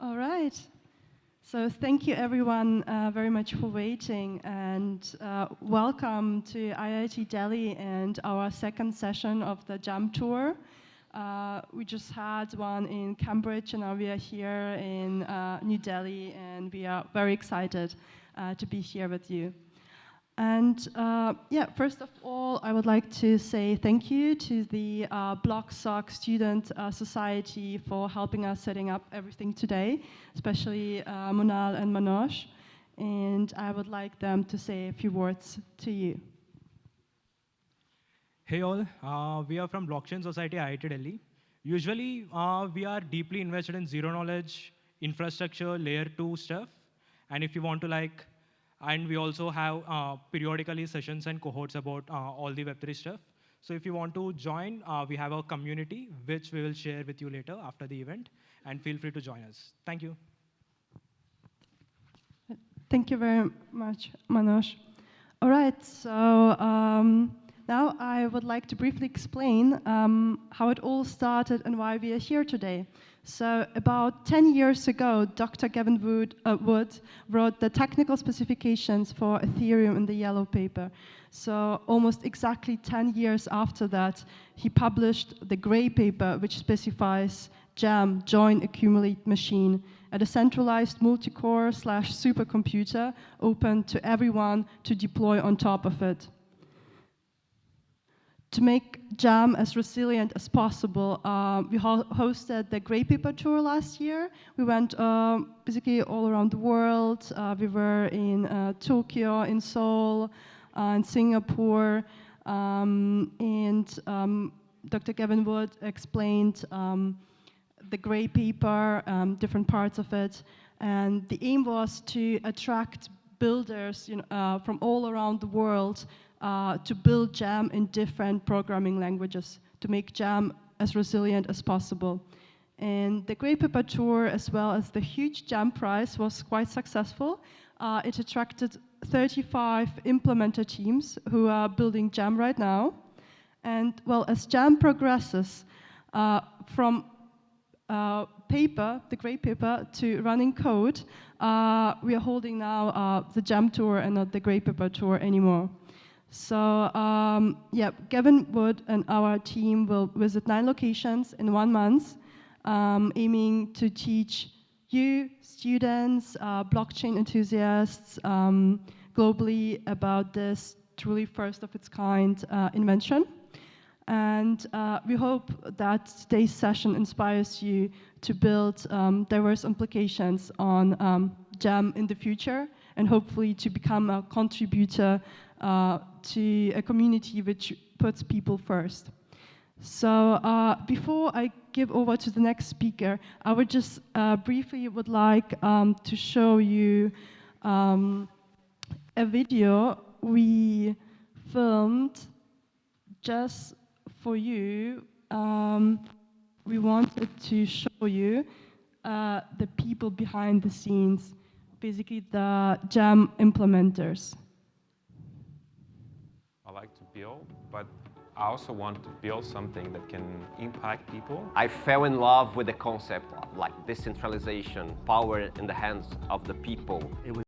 All right. So thank you everyone very much for waiting and welcome to IIT Delhi and our second session of the Jam Tour. We just had one in Cambridge and now we are here in New Delhi and we are very excited to be here with you. And yeah, first of all, I would like to say thank you to the BlockSoc Student Society for helping us setting up everything today, especially Monal and Manoj. And I would like them to say a few words to you. Hey all, we are from Blockchain Society IIT Delhi. Usually, we are deeply invested in zero knowledge, infrastructure, layer 2 stuff. And if you want to and we also have periodically sessions and cohorts about all the Web3 stuff. So if you want to join, we have a community, which we will share with you later after the event. And feel free to join us. Thank you. Thank you very much, Manoj. All right, so now I would like to briefly explain how it all started and why we are here today. So about 10 years ago, Dr. Gavin Wood wrote the technical specifications for Ethereum in the Yellow Paper. So almost exactly 10 years after that, he published the Gray Paper, which specifies JAM, Joint Accumulate Machine, a decentralized multi-core / supercomputer open to everyone to deploy on top of it. To make JAM as resilient as possible, we hosted the Gray Paper Tour last year. We went basically all around the world. We were in Tokyo, in Seoul, in Singapore, and Dr. Gavin Wood explained the Gray Paper, different parts of it. And the aim was to attract builders from all around the world to build JAM in different programming languages, to make JAM as resilient as possible. And the Gray Paper Tour, as well as the huge JAM prize, was quite successful. It attracted 35 implementer teams who are building JAM right now. And well, as JAM progresses from paper, the Gray Paper, to running code, we are holding now the JAM Tour and not the Gray Paper Tour anymore. So yeah, Gavin Wood and our team will visit 9 locations in 1 month, aiming to teach you, students, blockchain enthusiasts, globally about this truly first of its kind invention. And we hope that today's session inspires you to build diverse implications on JAM in the future, and hopefully to become a contributor to a community which puts people first. So before I give over to the next speaker, I would just briefly would like to show you a video we filmed just for you. We wanted to show you the people behind the scenes, basically the JAM implementers. I like to build, but I also want to build something that can impact people. I fell in love with the concept of like decentralization, power in the hands of the people. It was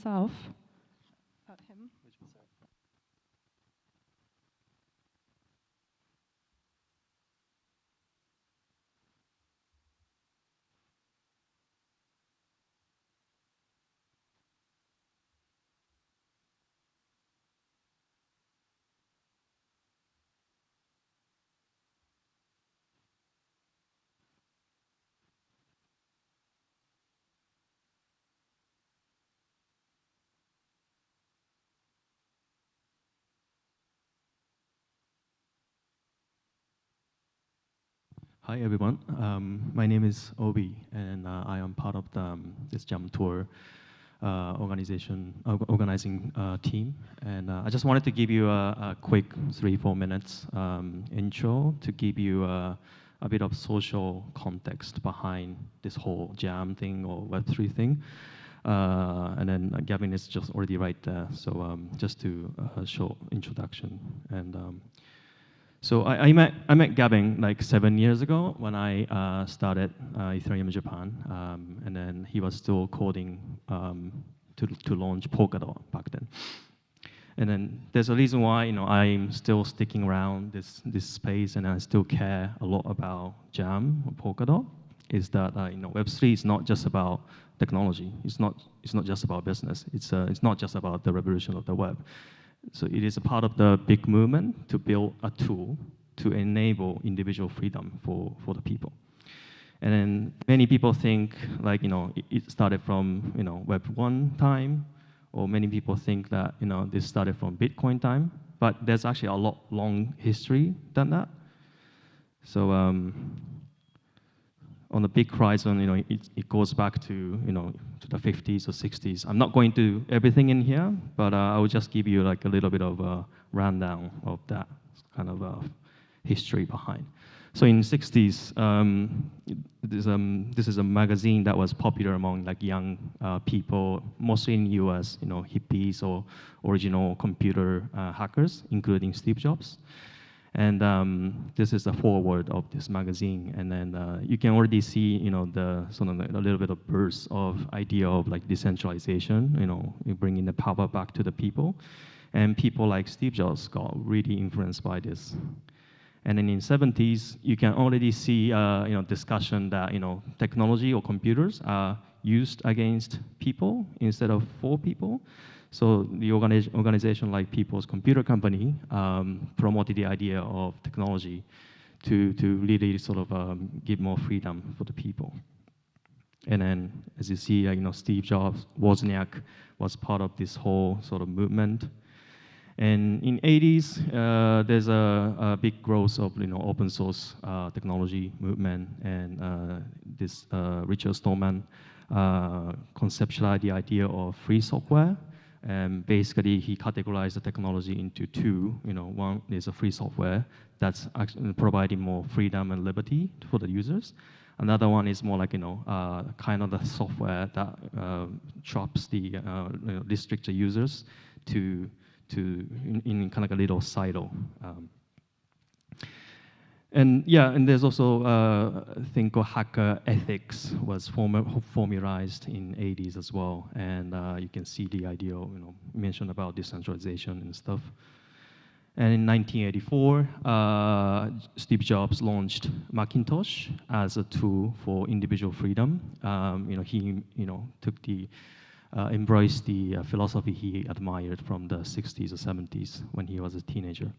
Self. About him. Hi everyone. My name is Obi, and I am part of this Jam Tour organizing team. And I just wanted to give you a quick 3-4 minutes intro to give you a bit of social context behind this whole Jam thing or Web3 thing. And then Gavin is just already right there. So just to show introduction. And so I met Gavin like 7 years ago when I started Ethereum Japan, and then he was still coding to launch Polkadot back then. And then there's a reason why I'm still sticking around this space and I still care a lot about Jam or Polkadot. Is that Web3 is not just about technology. It's not just about business. It's not just about the revolution of the web. So it is a part of the big movement to build a tool to enable individual freedom for the people. And then many people think it started from Web 1 time, or many people think that this started from Bitcoin time. But there's actually a long history than that. So on the big horizon, it goes back to to the 50s or 60s. I'm not going to everything in here, but I will just give you like a little bit of a rundown of that kind of history behind. So in the 60s, this is a magazine that was popular among like young people, mostly in the US, hippies or original computer hackers, including Steve Jobs. And this is the foreword of this magazine, and then you can already see, the sort of a little bit of burst of idea of like decentralization, bringing the power back to the people, and people like Steve Jobs got really influenced by this. And then in the 70s, you can already see, discussion that technology or computers are used against people instead of for people. So the organization like People's Computer Company promoted the idea of technology to really sort of give more freedom for the people. And then, as you see, Steve Jobs, Wozniak was part of this whole sort of movement. And in 80s, there's a big growth of open source technology movement, and this Richard Stallman conceptualized the idea of free software. And basically, he categorized the technology into two. One is a free software that's actually providing more freedom and liberty for the users. Another one is more like kind of the software that traps the restrict the users to in kind of like a little silo. And there's also a thing called hacker ethics was formalized in 80s as well, and you can see the idea of, mentioned about decentralization and stuff. And in 1984, Steve Jobs launched Macintosh as a tool for individual freedom. He took embraced the philosophy he admired from the 60s or 70s when he was a teenager.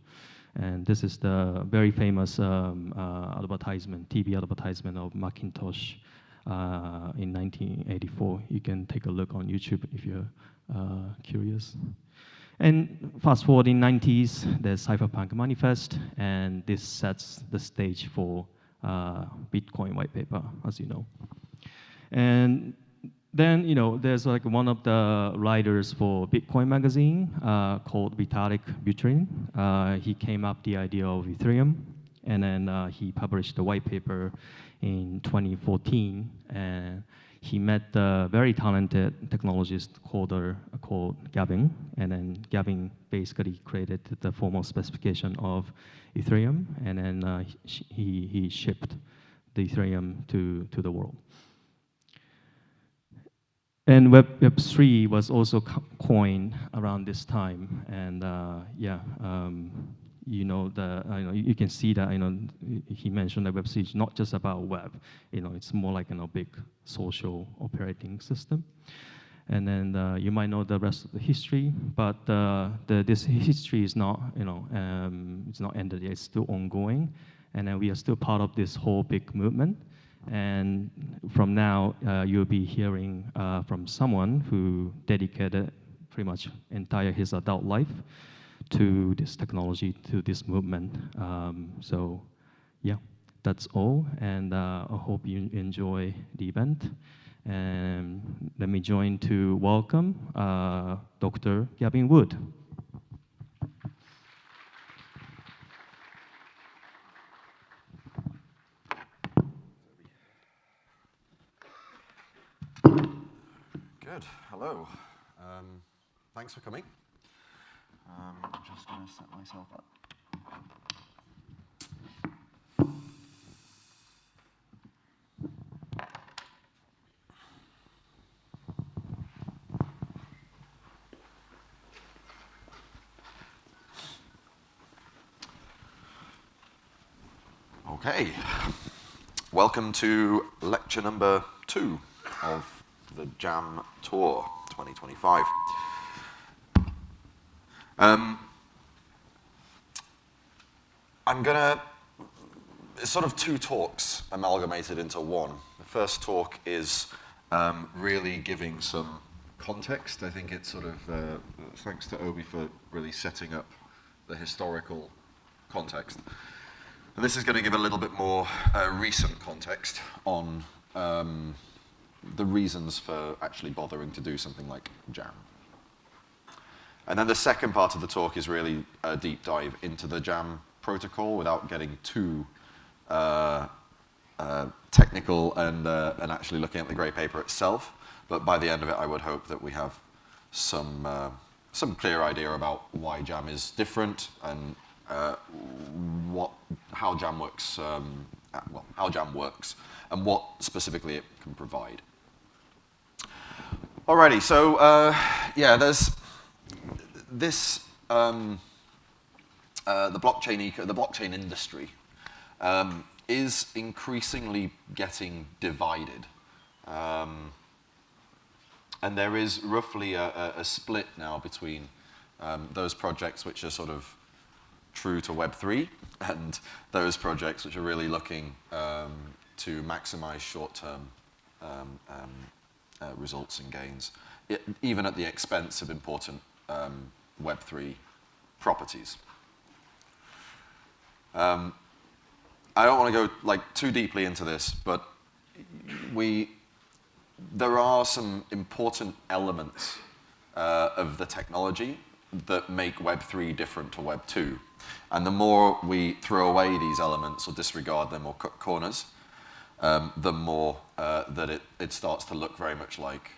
And this is the very famous advertisement, TV advertisement of Macintosh in 1984. You can take a look on YouTube if you're curious. And fast forward in 90s, there's Cypherpunk Manifest, and this sets the stage for Bitcoin white paper, as you know. And then, there's like one of the writers for Bitcoin magazine called Vitalik Buterin. He came up the idea of Ethereum, and then he published the white paper in 2014. And he met a very talented technologist called Gavin, and then Gavin basically created the formal specification of Ethereum, and then he shipped the Ethereum to the world. And Web3 was also coined around this time, and you can see that he mentioned that Web3 is not just about web, it's more like a big social operating system. And then you might know the rest of the history, but this history is not it's not ended yet; it's still ongoing, and then we are still part of this whole big movement. And from now, you'll be hearing from someone who dedicated pretty much entire his adult life to this technology, to this movement. So, yeah, that's all, and I hope you enjoy the event. And let me join to welcome Dr. Gavin Wood. Good. Hello. Thanks for coming. I'm just going to set myself up. Okay. Welcome to lecture number 2 of the Jam Tour 2025. I'm gonna, it's sort of 2 talks amalgamated into one. The first talk is really giving some context. I think it's sort of, thanks to Obi for really setting up the historical context. And this is going to give a little bit more recent context on the reasons for actually bothering to do something like Jam. And then the second part of the talk is really a deep dive into the Jam protocol without getting too technical and actually looking at the grey paper itself. But by the end of it, I would hope that we have some clear idea about why Jam is different and how Jam works, how Jam works, and what specifically it can provide. Alrighty, so yeah, there's this the blockchain industry is increasingly getting divided, and there is roughly a split now between those projects which are sort of true to Web3 and those projects which are really looking to maximize short-term results and gains, even at the expense of important Web3 properties. I don't want to go too deeply into this, but there are some important elements of the technology that make Web3 different to Web2. And the more we throw away these elements or disregard them or cut corners, the more that it starts to look very much like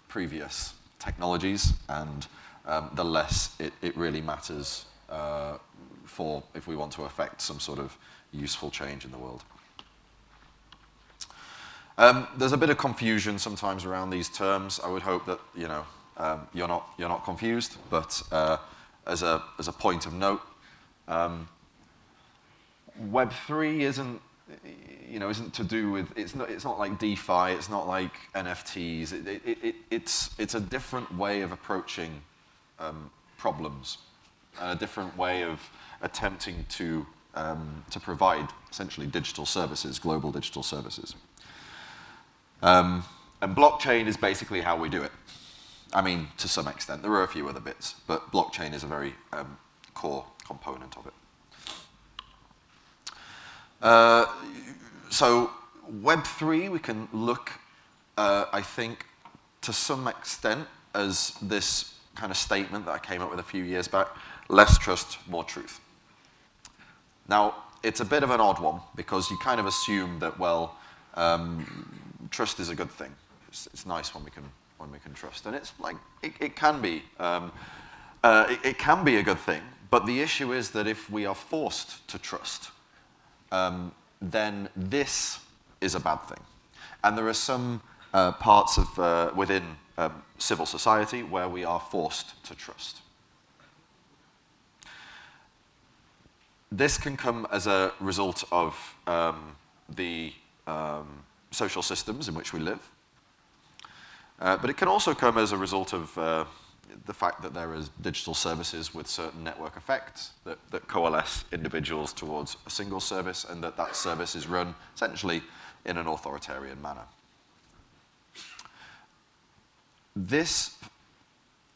previous technologies, and the less it really matters for if we want to affect some sort of useful change in the world. There's a bit of confusion sometimes around these terms. I would hope that you're not confused, but as a point of note, Web3 isn't to do with, it's not like DeFi, it's not like NFTs. It's a different way of approaching problems, and a different way of attempting to provide essentially digital services, global digital services. And blockchain is basically how we do it. I mean, to some extent. There are a few other bits, but blockchain is a very core component of it. So Web3 we can look, I think, to some extent as this kind of statement that I came up with a few years back: less trust, more truth. Now, it's a bit of an odd one because you kind of assume that, well, trust is a good thing. It's nice when we can trust, and it's like it can be. It can be a good thing, but the issue is that if we are forced to trust, then this is a bad thing. And there are some parts of within civil society where we are forced to trust. This can come as a result of the social systems in which we live, but it can also come as a result of the fact that there is digital services with certain network effects that coalesce individuals towards a single service, and that service is run essentially in an authoritarian manner. This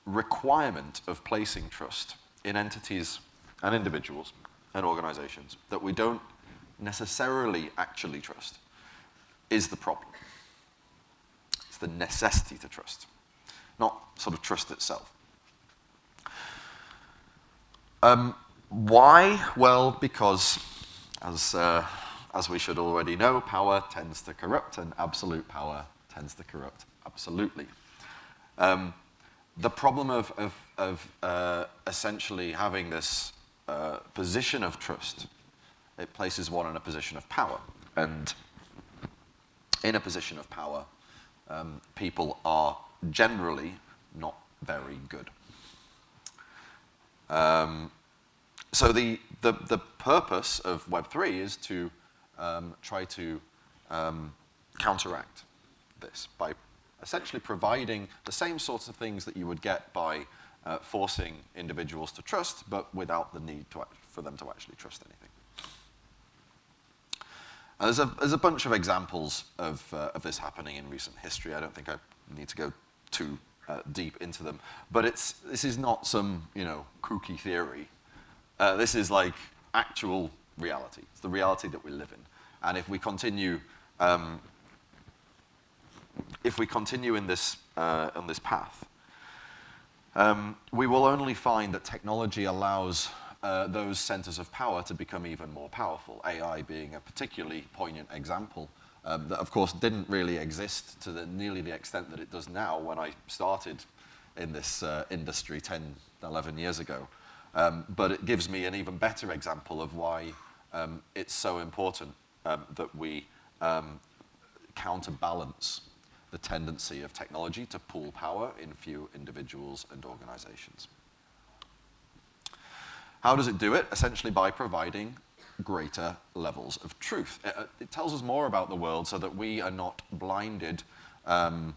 requirement of placing trust in entities and individuals and organizations that we don't necessarily actually trust is the problem. It's the necessity to trust, not sort of trust itself. Why? Well, because, as we should already know, power tends to corrupt, and absolute power tends to corrupt absolutely. The problem of essentially having this position of trust, it places one in a position of power. And in a position of power, people are generally not very good. So the purpose of Web3 is to try to counteract this by essentially providing the same sorts of things that you would get by forcing individuals to trust, but without the need for them to actually trust anything. There's a bunch of examples of this happening in recent history. I don't think I need to go too deep into them, but this is not some kooky theory. This is like actual reality. It's the reality that we live in, and if we continue in this on this path, we will only find that technology allows those centers of power to become even more powerful. AI being a particularly poignant example that, of course, didn't really exist to nearly the extent that it does now when I started in this industry 10, 11 years ago. But it gives me an even better example of why it's so important that we counterbalance the tendency of technology to pool power in few individuals and organizations. How does it do it? Essentially by providing greater levels of truth. It tells us more about the world so that we are not blinded and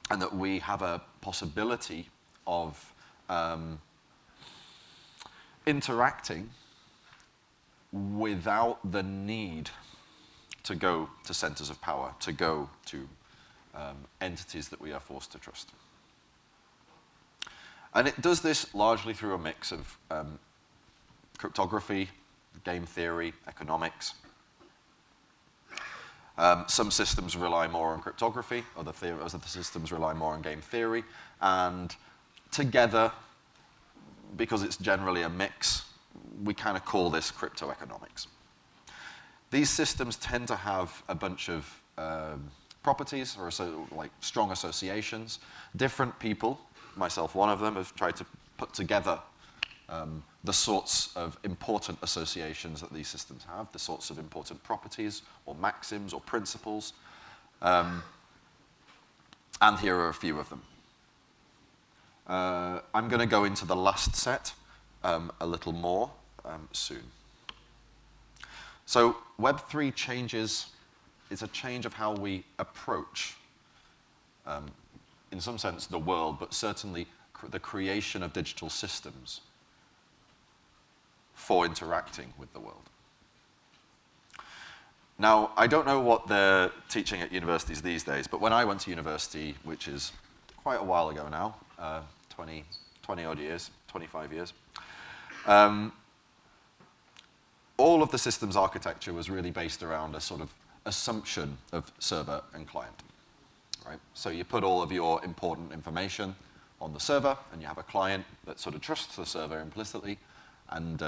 that we have a possibility of interacting without the need to go to centers of power, to go to entities that we are forced to trust. And it does this largely through a mix of cryptography, game theory, economics. Some systems rely more on cryptography, other systems rely more on game theory, and together, because it's generally a mix, we kind of call this cryptoeconomics. These systems tend to have a bunch of properties or like strong associations. Different people, myself one of them, have tried to put together the sorts of important associations that these systems have, the sorts of important properties or maxims or principles. And here are a few of them. I'm going to go into the last set a little more soon. So Web3 changes, it's a change of how we approach, in some sense, the world, but certainly the creation of digital systems for interacting with the world. Now, I don't know what they're teaching at universities these days, but when I went to university, which is quite a while ago now, 20 odd years, 25 years, all of the systems architecture was really based around a sort of assumption of server and client, right? So you put all of your important information on the server, and you have a client that sort of trusts the server implicitly, and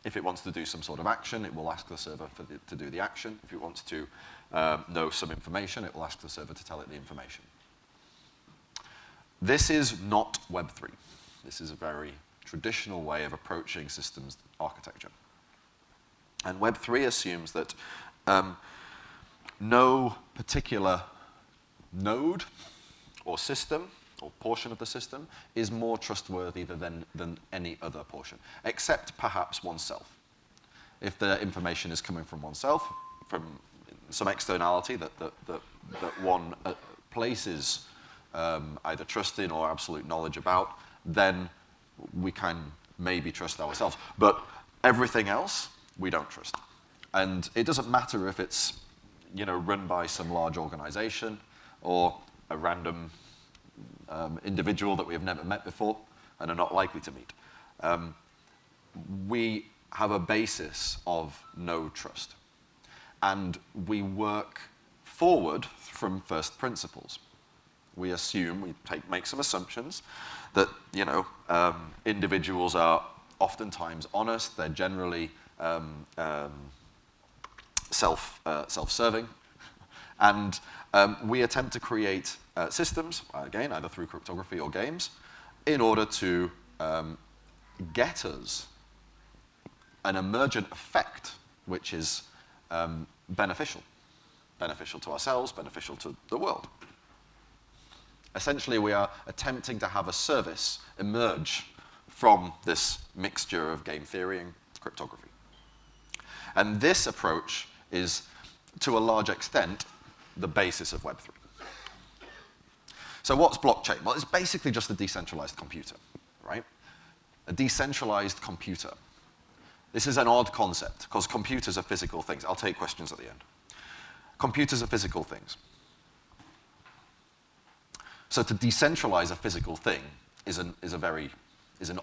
if it wants to do some sort of action, it will ask the server to do the action. If it wants to know some information, it will ask the server to tell it the information. This is not Web3. This is a very traditional way of approaching systems architecture. And Web3 assumes that no particular node or system or portion of the system is more trustworthy than any other portion, except perhaps oneself. If the information is coming from oneself, from some externality that one places either trust in or absolute knowledge about, then we can maybe trust ourselves. But everything else, we don't trust. And it doesn't matter if it's run by some large organization or a random individual that we have never met before and are not likely to meet. We have a basis of no trust. and we work forward from first principles. We assume, make some assumptions that, individuals are oftentimes honest, they're generally self-serving, and we attempt to create systems, again, either through cryptography or games, in order to get us an emergent effect which is beneficial to ourselves, beneficial to the world. Essentially, we are attempting to have a service emerge from this mixture of game theory and cryptography. And this approach is, to a large extent, the basis of Web3. So what's blockchain? Well, it's basically just a decentralized computer, right? A decentralized computer. This is an odd concept, because computers are physical things. I'll take questions at the end. Computers are physical things. So to decentralize a physical thing is an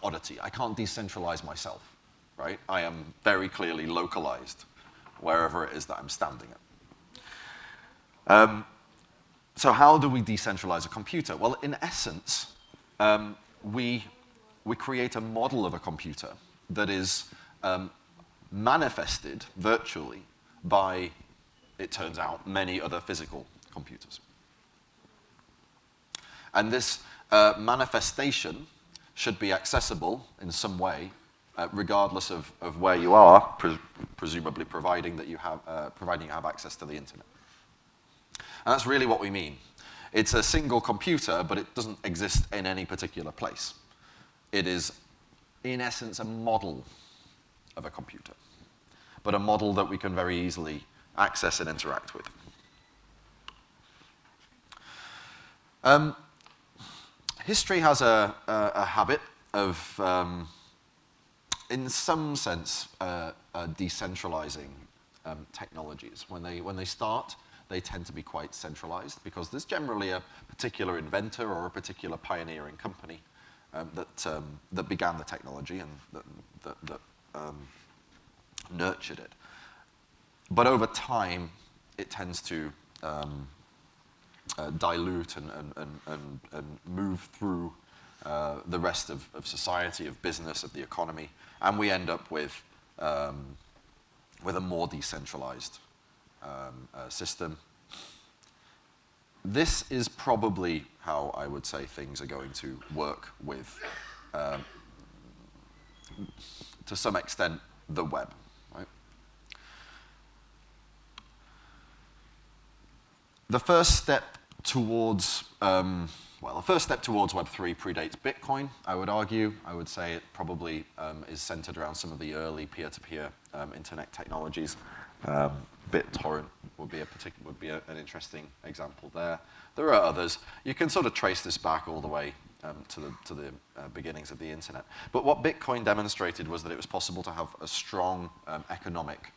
oddity. I can't decentralize myself, right? I am very clearly localized wherever it is that I'm standing at. So how do we decentralize a computer? Well, in essence, we create a model of a computer that is manifested virtually by, it turns out, many other physical computers. And this manifestation should be accessible in some way, regardless of where you are, presumably providing you have access to the internet. And that's really what we mean. It's a single computer, but it doesn't exist in any particular place. It is, in essence, a model of a computer, but a model that we can very easily access and interact with. History has a habit of, in some sense, decentralizing technologies. When they start, they tend to be quite centralized because there's generally a particular inventor or a particular pioneering company that began the technology and that nurtured it. But over time, it tends to dilute and move through the rest of society, of business, of the economy, and we end up with a more decentralized system. This is probably how I would say things are going to work with, to some extent, the web. Right? The first step towards Web3 predates Bitcoin, I would argue. I would say it probably is centered around some of the early peer-to-peer internet technologies. BitTorrent would be an interesting example there. There are others. You can sort of trace this back all the way to the beginnings of the internet. But what Bitcoin demonstrated was that it was possible to have a strong economic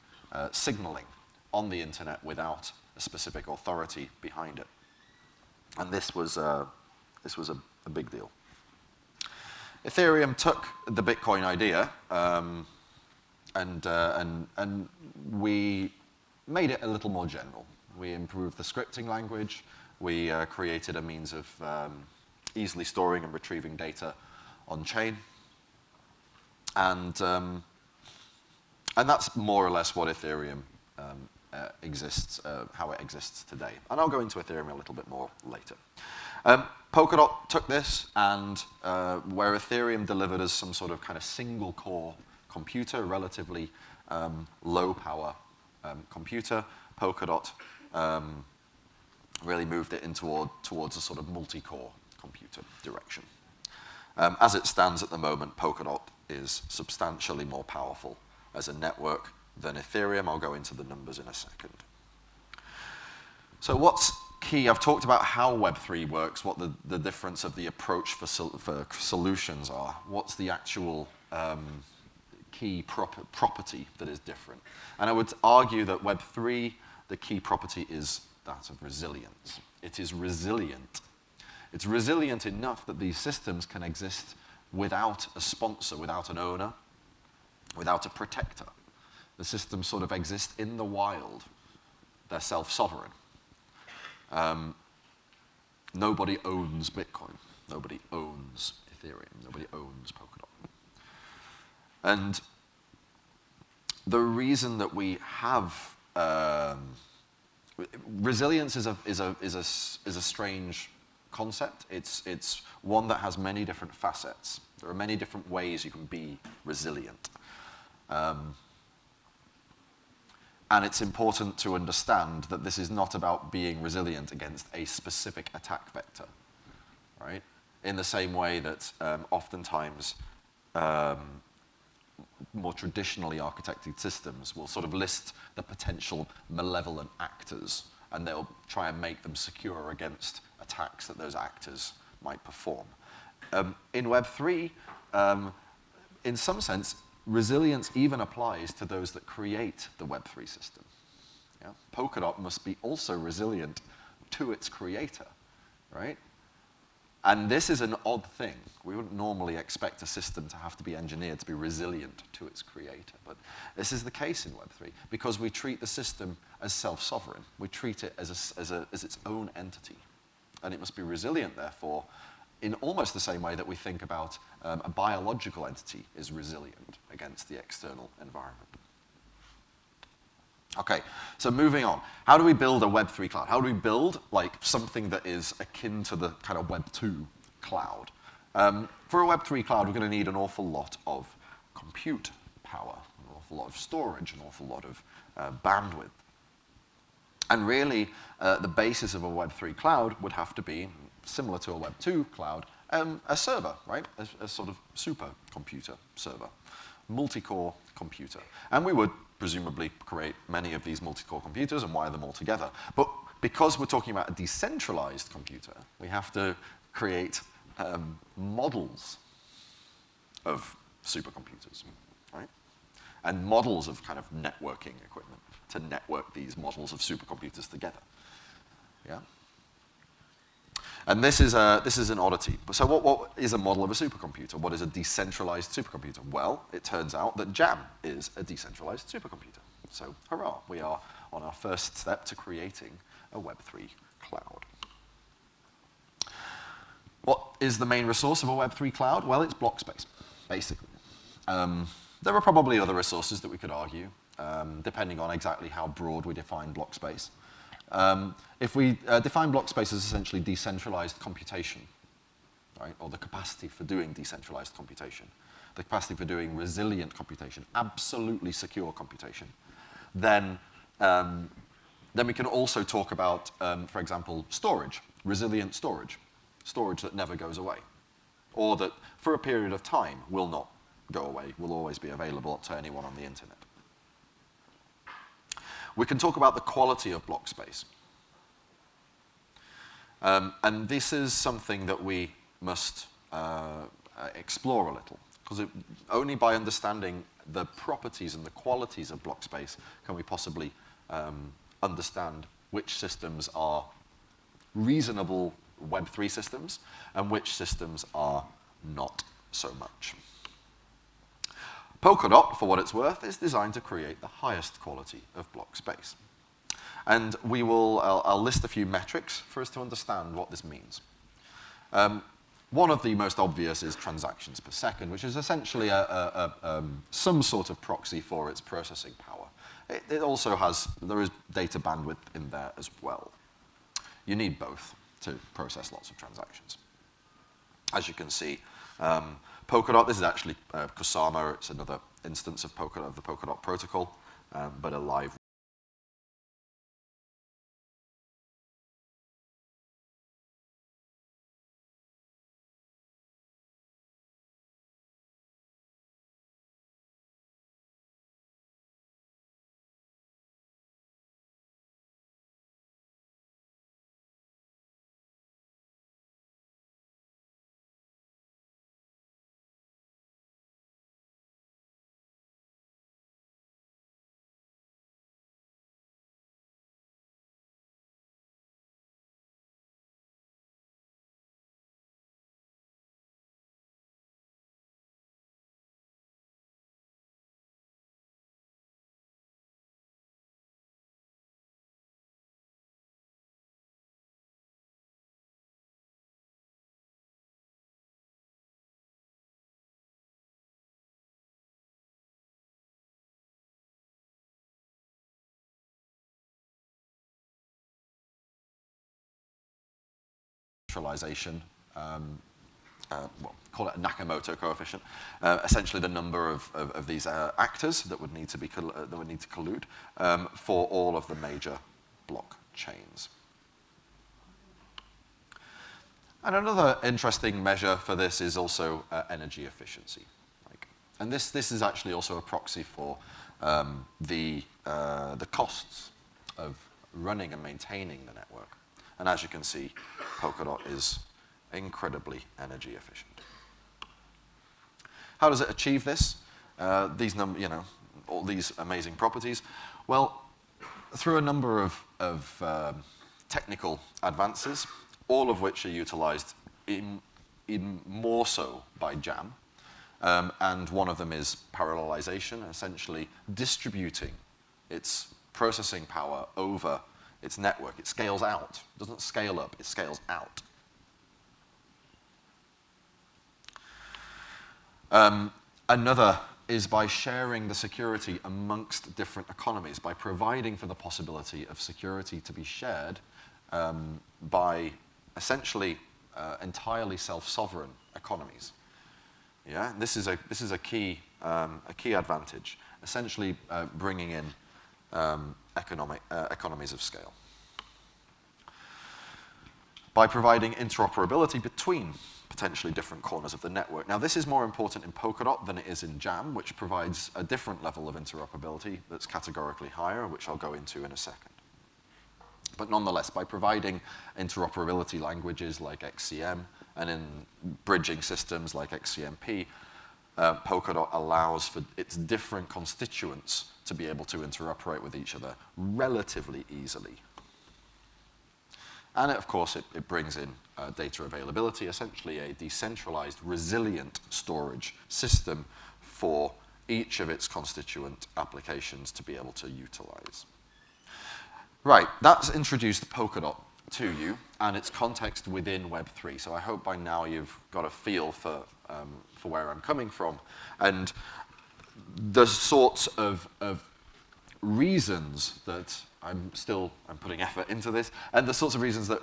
signaling on the internet without a specific authority behind it. And this was a big deal. Ethereum took the Bitcoin idea and we made it a little more general. We improved the scripting language. We created a means of easily storing and retrieving data on chain, and that's more or less what Ethereum exists, how it exists today. And I'll go into Ethereum a little bit more later. Polkadot took this, and where Ethereum delivered us some sort of kind of single core computer, relatively low power computer, Polkadot really moved it towards a sort of multi-core computer direction. As it stands at the moment, Polkadot is substantially more powerful as a network than Ethereum. I'll go into the numbers in a second. So what's key? I've talked about how Web3 works, what the difference of the approach for solutions are. What's the actual key property that is different? And I would argue that Web3, the key property is that of resilience. It is resilient. It's resilient enough that these systems can exist without a sponsor, without an owner, without a protector. The systems sort of exist in the wild they're self-sovereign. Nobody owns Bitcoin. Nobody owns Ethereum. Nobody owns Polkadot. And the reason that we have resilience is a strange concept. It's one that has many different facets. There are many different ways you can be resilient. And it's important to understand that this is not about being resilient against a specific attack vector, right? In the same way that oftentimes more traditionally architected systems will sort of list the potential malevolent actors, and they'll try and make them secure against attacks that those actors might perform. In Web3, in some sense, resilience even applies to those that create the Web3 system. Yeah? Polkadot must be also resilient to its creator, right? And this is an odd thing. We wouldn't normally expect a system to have to be engineered to be resilient to its creator. But this is the case in Web3 because we treat the system as self-sovereign. We treat it as its own entity. And it must be resilient, therefore, in almost the same way that we think about a biological entity is resilient against the external environment. Okay, so moving on. How do we build a Web3 cloud? How do we build like something that is akin to the kind of Web2 cloud? For a Web3 cloud, we're going to need an awful lot of compute power, an awful lot of storage, an awful lot of bandwidth. And really, the basis of a Web3 cloud would have to be, similar to a Web2 cloud, a server, right? A sort of supercomputer server, multi-core computer. And we would presumably create many of these multi-core computers and wire them all together. But because we're talking about a decentralized computer, we have to create models of supercomputers, right? And models of kind of networking equipment to network these models of supercomputers together. Yeah? And this is an oddity. So what is a model of a supercomputer? What is a decentralized supercomputer? Well, it turns out that Jam is a decentralized supercomputer. So hurrah, we are on our first step to creating a Web3 cloud. What is the main resource of a Web3 cloud? Well, it's block space, basically. There are probably other resources that we could argue, depending on exactly how broad we define block space. If we define block space as essentially decentralized computation, right, or the capacity for doing decentralized computation, the capacity for doing resilient computation, absolutely secure computation, then we can also talk about, for example, storage, resilient storage, storage that never goes away, or that for a period of time will not go away, will always be available to anyone on the internet. We can talk about the quality of block space. And this is something that we must explore a little, because only by understanding the properties and the qualities of block space can we possibly understand which systems are reasonable Web3 systems and which systems are not so much. Polkadot, for what it's worth, is designed to create the highest quality of block space. And I'll list a few metrics for us to understand what this means. One of the most obvious is transactions per second, which is essentially some sort of proxy for its processing power. It also there is data bandwidth in there as well. You need both to process lots of transactions. As you can see, Polkadot, this is actually Kusama. It's another instance of Polkadot, of the Polkadot protocol, but a live decentralization, well, call it a Nakamoto coefficient, essentially the number of these actors that would need to collude for all of the major blockchains. And another interesting measure for this is also energy efficiency. And this is actually also a proxy for the costs of running and maintaining the network. And as you can see, Polkadot is incredibly energy efficient. How does it achieve this? All these amazing properties? Well, through a number of technical advances, all of which are utilized in more so by Jam. And one of them is parallelization, essentially distributing its processing power over its network. It scales out. It doesn't scale up, it scales out. Another is by sharing the security amongst different economies, by providing for the possibility of security to be shared by essentially entirely self-sovereign economies. Yeah, this is a key advantage, essentially bringing in economies of scale. By providing interoperability between potentially different corners of the network. Now, this is more important in Polkadot than it is in Jam, which provides a different level of interoperability that's categorically higher, which I'll go into in a second. But nonetheless, by providing interoperability languages like XCM and in bridging systems like XCMP, Polkadot allows for its different constituents to be able to interoperate with each other relatively easily. And of course, it brings in data availability, essentially a decentralized, resilient storage system for each of its constituent applications to be able to utilize. Right, that's introduced Polkadot to you and its context within Web3. So I hope by now you've got a feel for where I'm coming from and the sorts of reasons that I'm putting effort into this, and the sorts of reasons that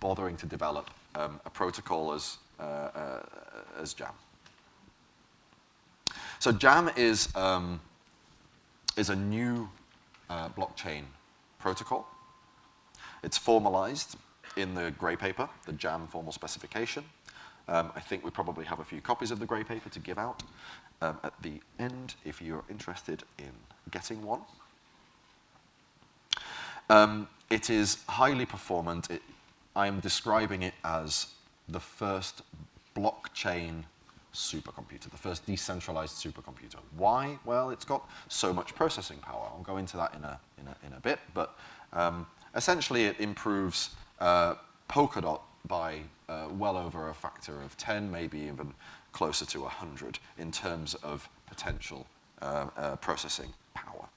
bothering to develop a protocol as Jam. So Jam is a new blockchain protocol. It's formalized in the grey paper, the Jam formal specification. I think we probably have a few copies of the grey paper to give out at the end if you're interested in getting one. It is highly performant. I'm describing it as the first blockchain supercomputer, the first decentralized supercomputer. Why? Well, it's got so much processing power. I'll go into that in a bit, but essentially it improves Polkadot by well over a factor of 10, maybe even closer to 100 in terms of potential processing power.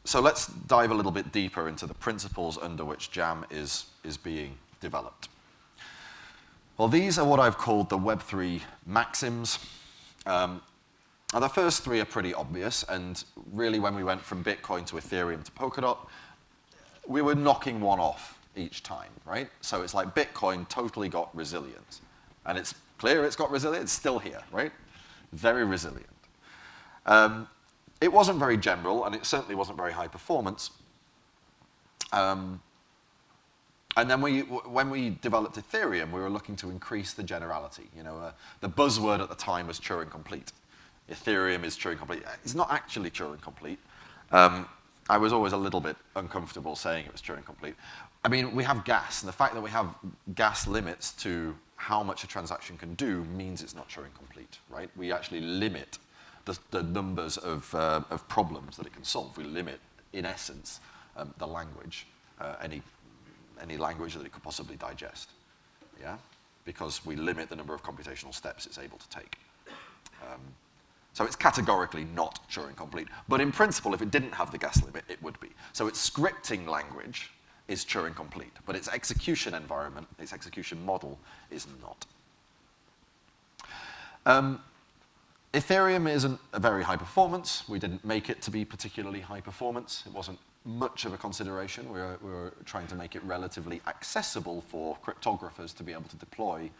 So let's dive a little bit deeper into the principles under which Jam is being developed. Well, these are what I've called the Web3 maxims. Now, the first three are pretty obvious, and really when we went from Bitcoin to Ethereum to Polkadot, we were knocking one off each time, right? So it's like Bitcoin totally got resilient, and it's clear it's got resilience, it's still here, right? Very resilient. It wasn't very general, and it certainly wasn't very high performance. And then when we developed Ethereum, we were looking to increase the generality. The buzzword at the time was Turing complete. Ethereum is Turing complete. It's not actually Turing complete. I was always a little bit uncomfortable saying it was Turing complete. I mean, we have gas, and the fact that we have gas limits to how much a transaction can do means it's not Turing complete, right? We actually limit the numbers of problems that it can solve. We limit, in essence, the language, any language that it could possibly digest, yeah? Because we limit the number of computational steps it's able to take. So it's categorically not Turing complete. But in principle, if it didn't have the gas limit, it would be. So its scripting language is Turing complete, but its execution environment, its execution model is not. Ethereum isn't a very high performance. We didn't make it to be particularly high performance. It wasn't much of a consideration. We were trying to make it relatively accessible for cryptographers to be able to deploy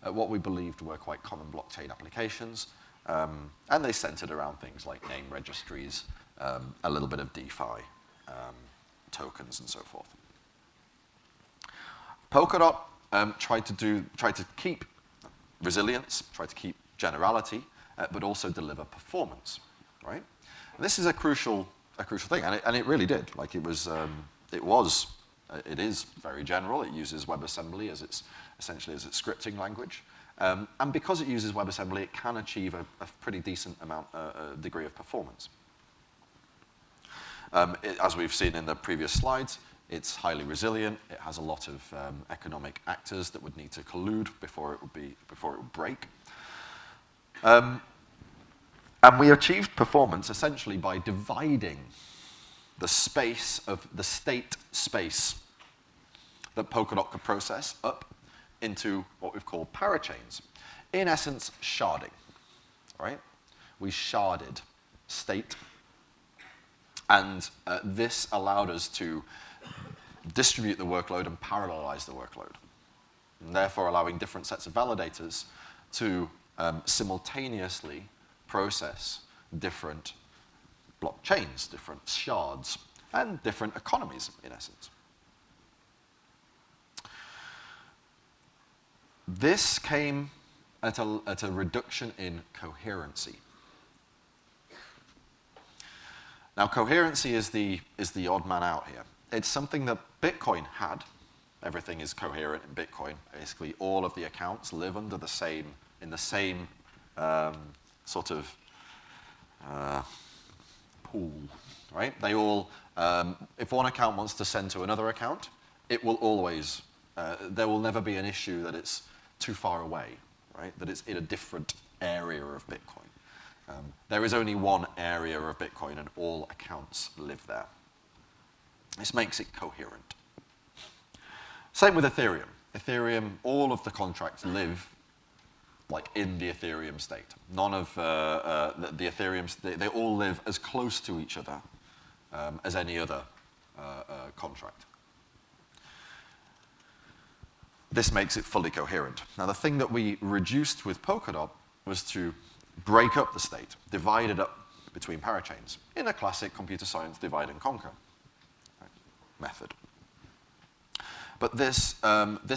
what we believed were quite common blockchain applications. And they centered around things like name registries, a little bit of DeFi, tokens, and so forth. Polkadot tried to keep resilience, tried to keep generality, but also deliver performance, right? And this is a crucial thing, and it really did. Like it is very general. It uses WebAssembly as its scripting language, and because it uses WebAssembly, it can achieve a pretty decent degree of performance. As we've seen in the previous slides, it's highly resilient. It has a lot of economic actors that would need to collude before it would break. And we achieved performance essentially by dividing the space of the state space that Polkadot could process up into what we've called parachains. In essence, sharding, right? We sharded state, and this allowed us to distribute the workload and parallelize the workload, and therefore allowing different sets of validators to simultaneously process different blockchains, different shards, and different economies, in essence. This came at a reduction in coherency. Now, coherency is the odd man out here. It's something that Bitcoin had. Everything is coherent in Bitcoin. Basically, all of the accounts live in the same sort of pool, right? They all, if one account wants to send to another account, it will always, there will never be an issue that it's too far away, right? That it's in a different area of Bitcoin. There is only one area of Bitcoin and all accounts live there. This makes it coherent. Same with Ethereum. Ethereum, all of the contracts live like in the Ethereum state. None of the Ethereums, they all live as close to each other as any other contract. This makes it fully coherent. Now, the thing that we reduced with Polkadot was to break up the state, divide it up between parachains in a classic computer science divide and conquer method. But this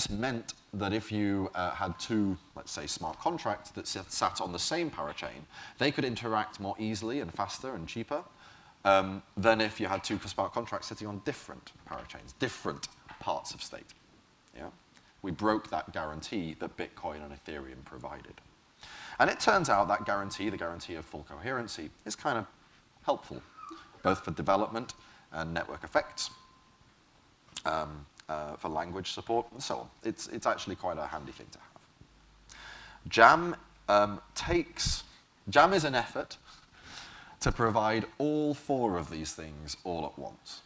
meant that if you had two, let's say, smart contracts that sat on the same parachain, they could interact more easily and faster and cheaper than if you had two smart contracts sitting on different parachains, different parts of state. Yeah? We broke that guarantee that Bitcoin and Ethereum provided. And it turns out that guarantee, the guarantee of full coherency, is kind of helpful, both for development and network effects, for language support, and so on. It's actually quite a handy thing to have. Jam is an effort to provide all four of these things all at once: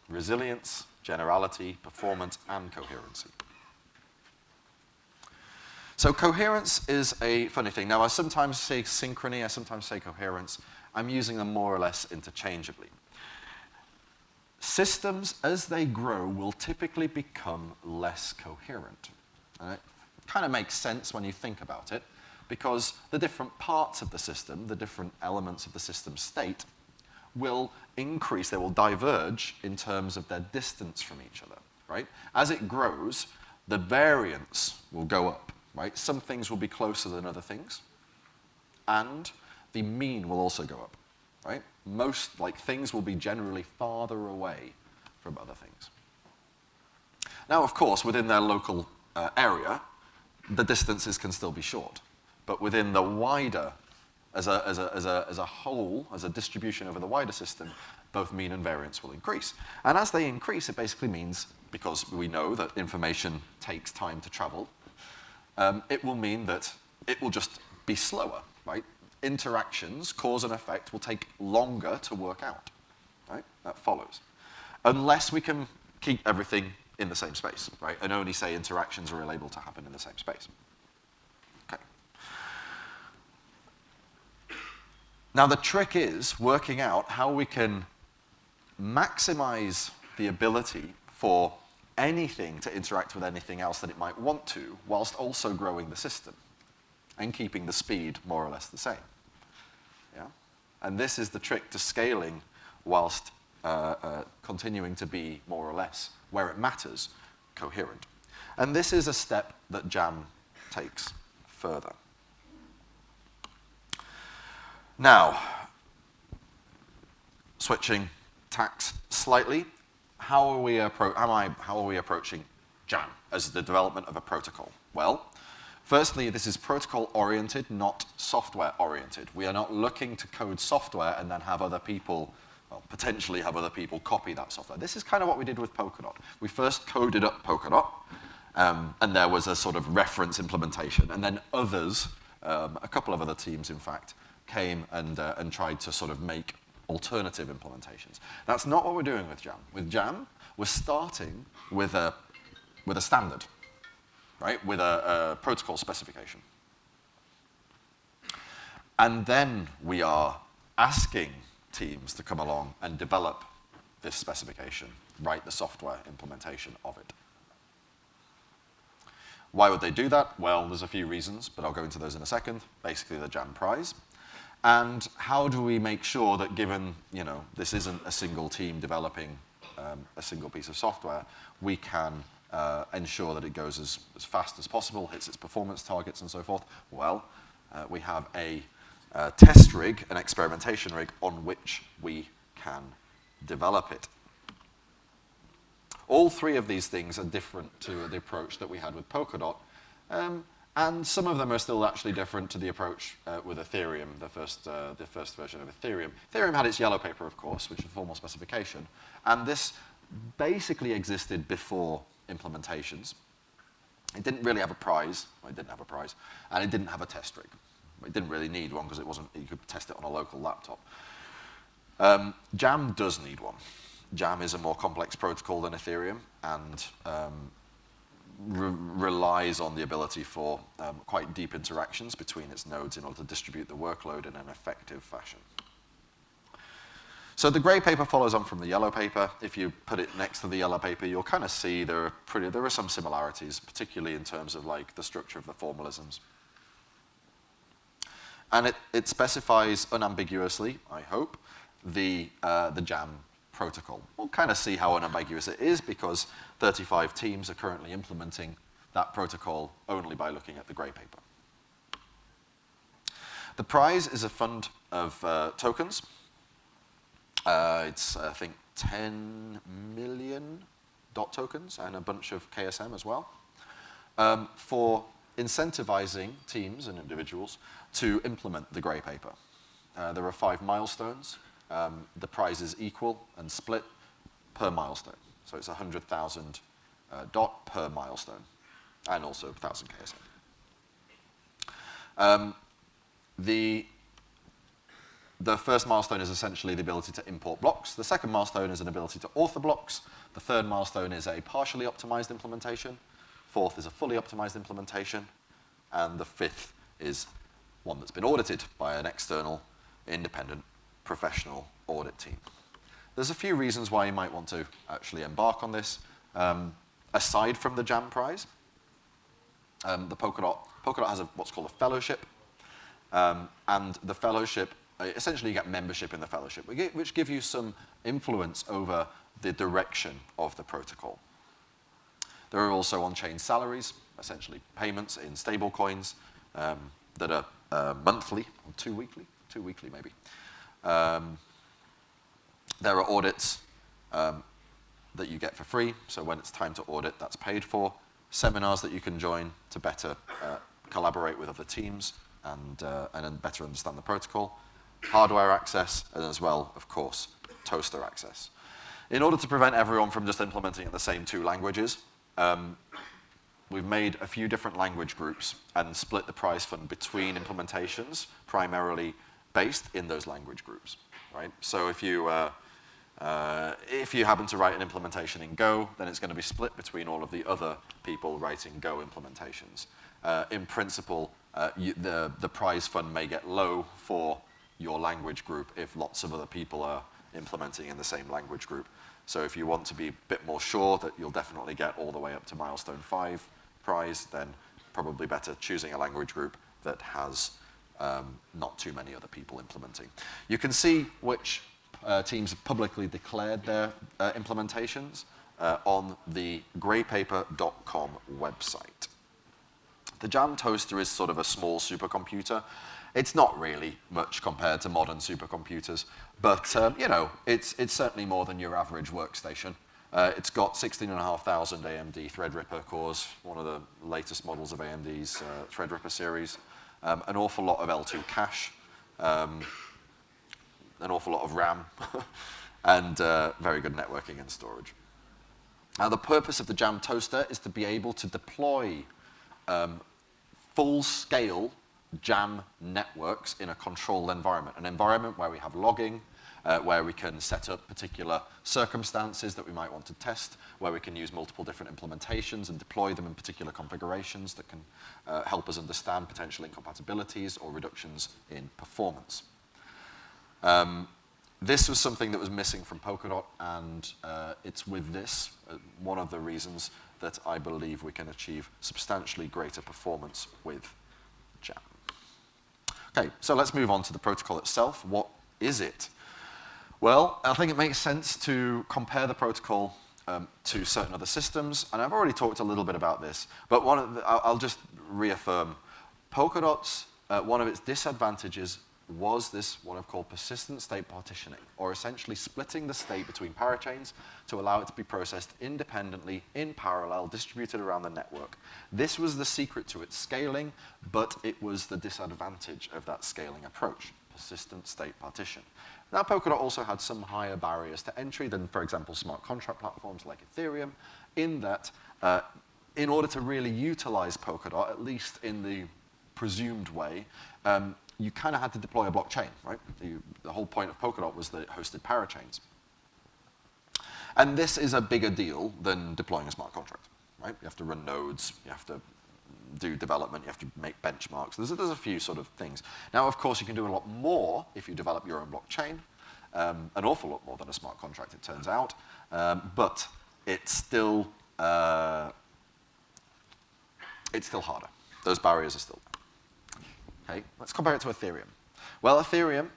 resilience, generality, performance, and coherency. So coherence is a funny thing. Now, I sometimes say synchrony, I sometimes say coherence. I'm using them more or less interchangeably. Systems, as they grow, will typically become less coherent. And it kind of makes sense when you think about it, because the different parts of the system, the different elements of the system state, will increase, they will diverge in terms of their distance from each other, right? As it grows, the variance will go up, right? Some things will be closer than other things, and the mean will also go up, right? Most things will be generally farther away from other things. Now, of course, within their local area, the distances can still be short, but within the wider, as a whole, as a distribution over the wider system, both mean and variance will increase. And as they increase, it basically means, because we know that information takes time to travel, it will mean that it will just be slower, right? Interactions, cause and effect, will take longer to work out, right? That follows. Unless we can keep everything in the same space, right? And only say interactions are able to happen in the same space. Okay. Now, the trick is working out how we can maximize the ability for anything to interact with anything else that it might want to, whilst also growing the system and keeping the speed more or less the same. Yeah? And this is the trick to scaling whilst continuing to be more or less, where it matters, coherent. And this is a step that Jam takes further. Now, switching tacks slightly, how are we approaching Jam as the development of a protocol? Well, firstly, this is protocol-oriented, not software-oriented. We are not looking to code software and then have other people, well, potentially have other people copy that software. This is kind of what we did with Polkadot. We first coded up Polkadot, and there was a sort of reference implementation, and then others, a couple of other teams, in fact, came and tried to sort of make alternative implementations. That's not what we're doing with Jam. With Jam, we're starting with a standard, right? With a protocol specification. And then we are asking teams to come along and develop this specification, write the software implementation of it. Why would they do that? Well, there's a few reasons, but I'll go into those in a second. Basically, the Jam prize. And how do we make sure that, given this isn't a single team developing a single piece of software, we can ensure that it goes as fast as possible, hits its performance targets and so forth? Well, we have a test rig, an experimentation rig, on which we can develop it. All three of these things are different to the approach that we had with Polkadot, and some of them are still actually different to the approach with Ethereum, the first version of Ethereum. Ethereum had its yellow paper, of course, which is a formal specification, and this basically existed before implementations. It didn't really have a prize. Well, it didn't have a prize, and it didn't have a test rig. It didn't really need one because you could test it on a local laptop. Jam does need one. Jam is a more complex protocol than Ethereum, and relies on the ability for quite deep interactions between its nodes in order to distribute the workload in an effective fashion. So the gray paper follows on from the yellow paper. If you put it next to the yellow paper, you'll kind of see there are some similarities, particularly in terms of like the structure of the formalisms. And it specifies unambiguously, I hope, the Jam protocol. We'll kind of see how unambiguous it is because 35 teams are currently implementing that protocol only by looking at the gray paper. The prize is a fund of tokens. It's, I think, 10 million DOT tokens and a bunch of KSM as well, for incentivizing teams and individuals to implement the gray paper. There are 5 milestones. The prize is equal and split per milestone. So it's 100,000 DOT per milestone, and also 1,000 KSM. The first milestone is essentially the ability to import blocks. The second milestone is an ability to author blocks. The third milestone is a partially optimized implementation. Fourth is a fully optimized implementation. And the fifth is one that's been audited by an external, independent, professional audit team. There's a few reasons why you might want to actually embark on this. Aside from the Jam prize, the Polkadot has what's called a fellowship. And the fellowship, essentially you get membership in the fellowship, which give you some influence over the direction of the protocol. There are also on-chain salaries, essentially payments in stable coins that are monthly, or two weekly maybe. There are audits that you get for free, so when it's time to audit, that's paid for. Seminars that you can join to better collaborate with other teams and then better understand the protocol. Hardware access, and as well, of course, toaster access. In order to prevent everyone from just implementing in the same 2 languages, we've made a few different language groups and split the prize fund between implementations, primarily based in those language groups, right? So if you happen to write an implementation in Go, then it's going to be split between all of the other people writing Go implementations. In principle, the prize fund may get low for your language group if lots of other people are implementing in the same language group. So if you want to be a bit more sure that you'll definitely get all the way up to milestone 5 prize, then probably better choosing a language group that has not too many other people implementing. You can see which teams have publicly declared their implementations on the greypaper.com website. The Jam Toaster is sort of a small supercomputer. It's not really much compared to modern supercomputers, but you know, it's certainly more than your average workstation. It's got 16,500 AMD Threadripper cores, one of the latest models of AMD's Threadripper series, an awful lot of L2 cache, an awful lot of RAM, and very good networking and storage. Now, the purpose of the Jam Toaster is to be able to deploy full-scale Jam networks in a controlled environment, an environment where we have logging, where we can set up particular circumstances that we might want to test, where we can use multiple different implementations and deploy them in particular configurations that can help us understand potential incompatibilities or reductions in performance. This was something that was missing from Polkadot, and it's with this one of the reasons that I believe we can achieve substantially greater performance with Jam. Okay, so let's move on to the protocol itself. What is it? Well, I think it makes sense to compare the protocol to certain other systems, and I've already talked a little bit about this, but I'll just reaffirm. Polkadot's, one of its disadvantages was this what I've called persistent state partitioning, or essentially splitting the state between parachains to allow it to be processed independently, in parallel, distributed around the network. This was the secret to its scaling, but it was the disadvantage of that scaling approach, persistent state partition. Now, Polkadot also had some higher barriers to entry than, for example, smart contract platforms like Ethereum, in that in order to really utilize Polkadot, at least in the presumed way, you kind of had to deploy a blockchain, right? The whole point of Polkadot was that it hosted parachains. And this is a bigger deal than deploying a smart contract, right? You have to run nodes, you have to do development, you have to make benchmarks. There's a few sort of things. Now, of course, you can do a lot more if you develop your own blockchain, an awful lot more than a smart contract, it turns out, but it's still harder. Those barriers are still there. Okay, let's compare it to Ethereum. Well, Ethereum,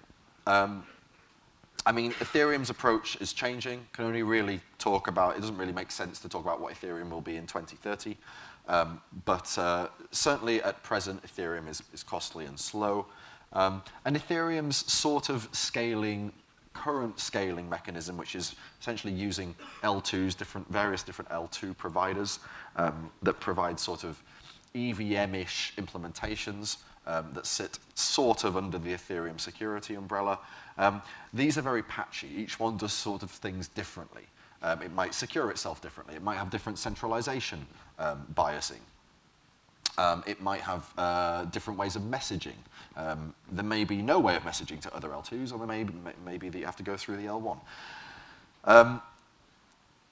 Ethereum's approach is changing. Can only really talk about, it doesn't really make sense to talk about what Ethereum will be in 2030. But certainly at present, Ethereum is costly and slow. And Ethereum's sort of current scaling mechanism, which is essentially using L2s, various different L2 providers that provide sort of EVM-ish implementations that sit sort of under the Ethereum security umbrella. These are very patchy. Each one does sort of things differently. It might secure itself differently. It might have different centralization biasing. It might have different ways of messaging. There may be no way of messaging to other L2s, or there may be that you have to go through the L1.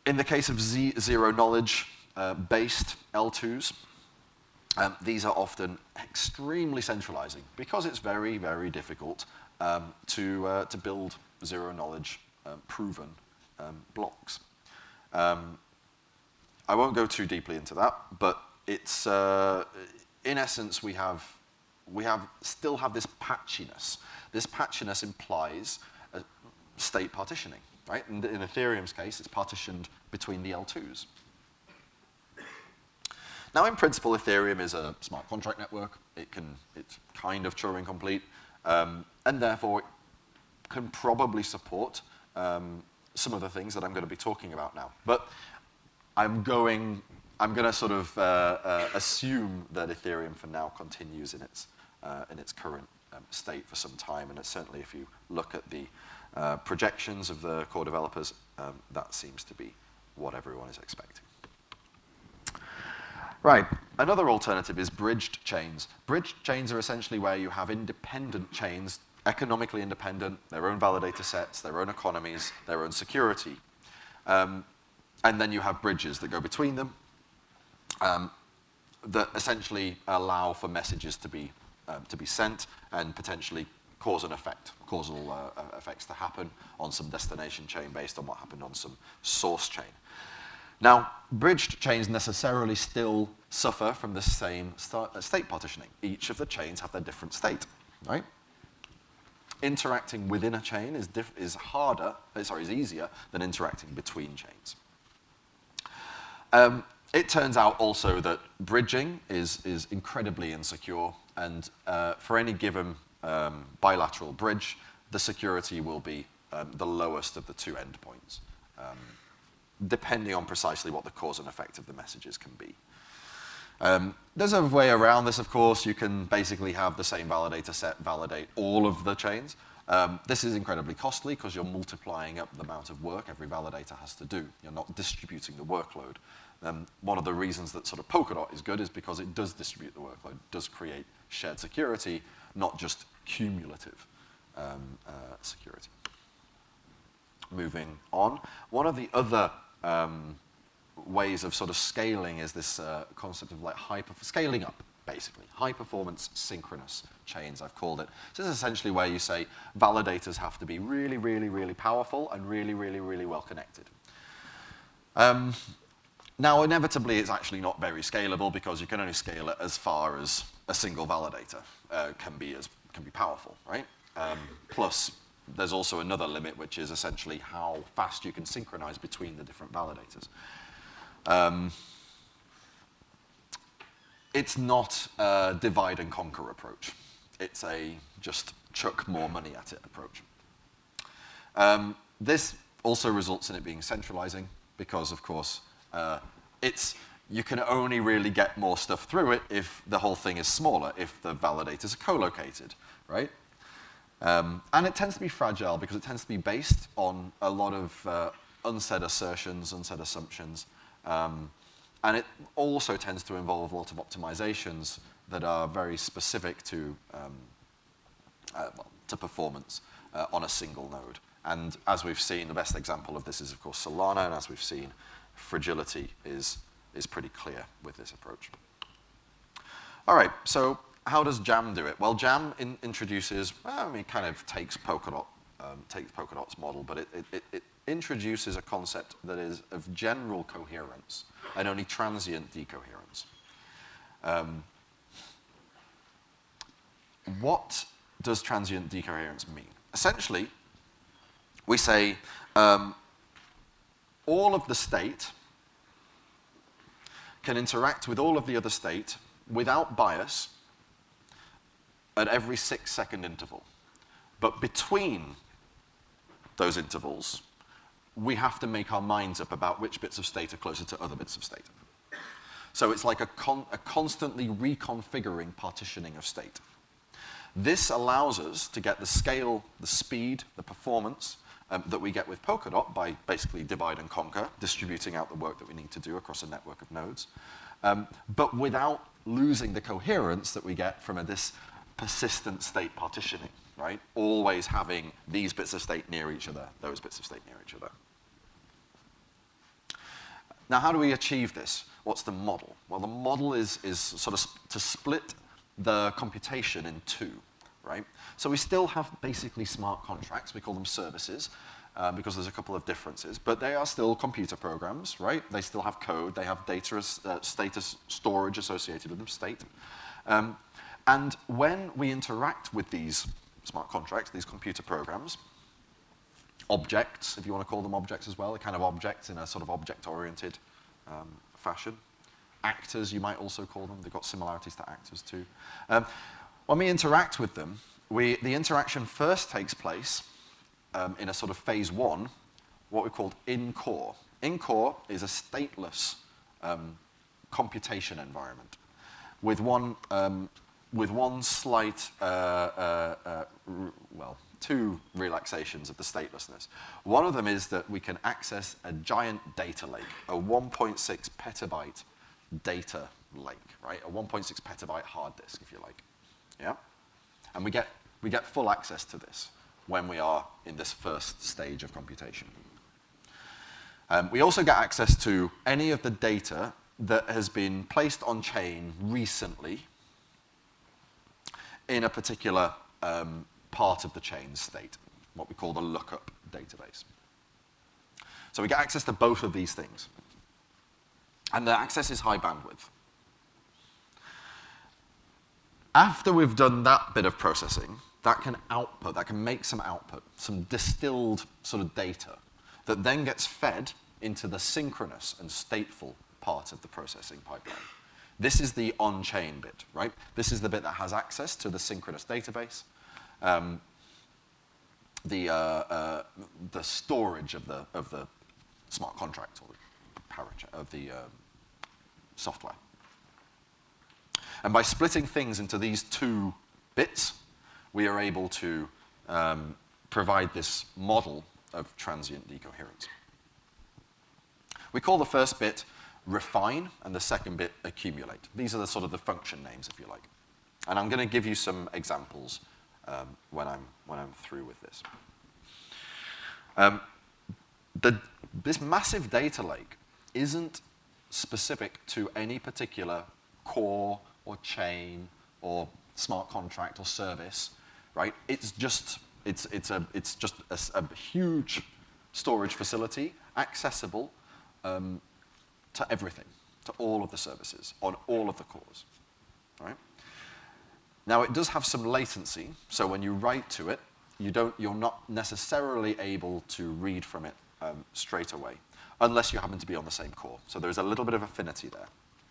In the case of zero-knowledge based L2s, these are often extremely centralizing because it's very, very difficult to build zero-knowledge proven blocks. I won't go too deeply into that, but it's in essence we still have this patchiness. This patchiness implies state partitioning, right? And in Ethereum's case, it's partitioned between the L2s. Now, in principle, Ethereum is a smart contract network. It's kind of Turing complete, and therefore it can probably support some of the things that I'm going to be talking about now. But I'm going to sort of assume that Ethereum for now continues in its current state for some time, and it's certainly, if you look at the projections of the core developers, that seems to be what everyone is expecting. Right, another alternative is bridged chains. Bridged chains are essentially where you have independent chains, economically independent, their own validator sets, their own economies, their own security. And then you have bridges that go between them that essentially allow for messages to be sent and potentially cause and effect, causal effects to happen on some destination chain based on what happened on some source chain. Now, bridged chains necessarily still suffer from the same state partitioning. Each of the chains have their different state, right? Interacting within a chain is easier than interacting between chains. It turns out also that bridging is incredibly insecure, and for any given bilateral bridge, the security will be the lowest of the two endpoints, depending on precisely what the cause and effect of the messages can be. There's a way around this, of course. You can basically have the same validator set validate all of the chains. This is incredibly costly because you're multiplying up the amount of work every validator has to do. You're not distributing the workload. One of the reasons that sort of Polkadot is good is because it does distribute the workload, does create shared security, not just cumulative security. Moving on, one of the other ways of sort of scaling is this concept of like scaling up, basically. High performance synchronous chains, I've called it. So this is essentially where you say validators have to be really, really, really powerful and really, really, really well connected. Now, inevitably, it's actually not very scalable because you can only scale it as far as a single validator can be powerful, right? Plus, there's also another limit, which is essentially how fast you can synchronize between the different validators. It's not a divide and conquer approach. It's a just chuck more money at it approach. This also results in it being centralizing because, of course, you can only really get more stuff through it if the whole thing is smaller, if the validators are co-located, right? And it tends to be fragile because it tends to be based on a lot of unsaid assertions, unsaid assumptions. And it also tends to involve a lot of optimizations that are very specific to performance on a single node. And as we've seen, the best example of this is, of course, Solana. And as we've seen, fragility is pretty clear with this approach. All right, so how does Jam do it? Well, Jam introduces, it kind of takes Polkadot's model, but it introduces a concept that is of general coherence and only transient decoherence. What does transient decoherence mean? Essentially, we say all of the state can interact with all of the other state without bias at every 6-second interval. But between those intervals, we have to make our minds up about which bits of state are closer to other bits of state. So it's like a constantly reconfiguring partitioning of state. This allows us to get the scale, the speed, the performance that we get with Polkadot by basically divide and conquer, distributing out the work that we need to do across a network of nodes, but without losing the coherence that we get from this persistent state partitioning, right? Always having these bits of state near each other, those bits of state near each other. Now, how do we achieve this? What's the model? Well, the model is sort of to split the computation in two, right? So we still have basically smart contracts. We call them services because there's a couple of differences, but they are still computer programs, right? They still have code. They have data status storage associated with them, state. And when we interact with these smart contracts, these computer programs, objects, if you want to call them objects as well, a kind of objects in a sort of object-oriented fashion. Actors, you might also call them. They've got similarities to actors too. When we interact with them, the interaction first takes place in a sort of phase one, what we called in-core. In-core is a stateless computation environment with one slight, two relaxations of the statelessness. One of them is that we can access a giant data lake, a 1.6 petabyte data lake, right? A 1.6 petabyte hard disk, if you like. Yeah? And we get full access to this when we are in this first stage of computation. We also get access to any of the data that has been placed on chain recently in a particular part of the chain state, what we call the lookup database. So we get access to both of these things. And the access is high bandwidth. After we've done that bit of processing, that can make some output, some distilled sort of data that then gets fed into the synchronous and stateful part of the processing pipeline. This is the on-chain bit, right? This is the bit that has access to the synchronous database, the storage of the smart contract or the software. And by splitting things into these two bits, we are able to provide this model of transient decoherence. We call the first bit refine and the second bit accumulate. These are the sort of the function names, if you like. And I'm going to give you some examples when I'm through with this. This massive data lake isn't specific to any particular core or chain or smart contract or service, right? It's just a huge storage facility accessible to everything, to all of the services on all of the cores, right? Now it does have some latency, so when you write to it, you're not necessarily able to read from it straight away, unless you happen to be on the same core. So there's a little bit of affinity there.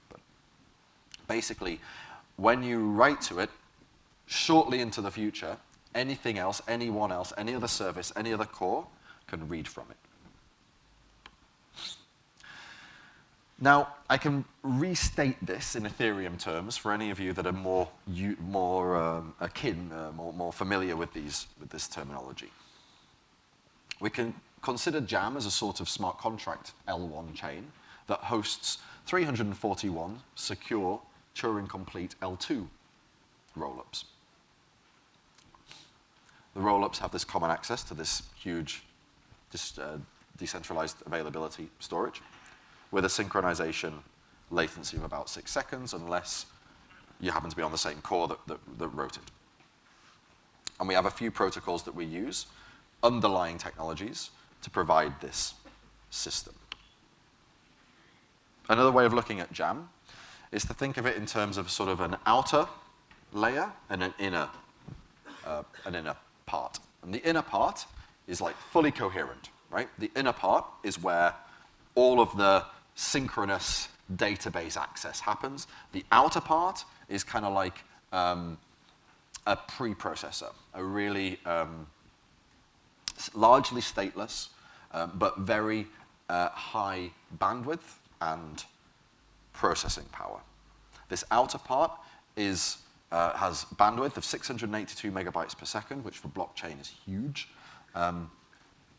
But basically, when you write to it, shortly into the future, anything else, anyone else, any other service, any other core can read from it. Now, I can restate this in Ethereum terms for any of you that are more familiar with this terminology. We can consider Jam as a sort of smart contract L1 chain that hosts 341 secure Turing-complete L2 rollups. The rollups have this common access to this huge decentralized availability storage, with a synchronization latency of about 6 seconds, unless you happen to be on the same core that wrote it. And we have a few protocols that we use, underlying technologies, to provide this system. Another way of looking at Jam is to think of it in terms of sort of an outer layer and an inner part. And the inner part is like fully coherent, right? The inner part is where all of the synchronous database access happens. The outer part is kind of like a preprocessor, a really largely stateless, but very high bandwidth and processing power. This outer part has bandwidth of 682 megabytes per second, which for blockchain is huge.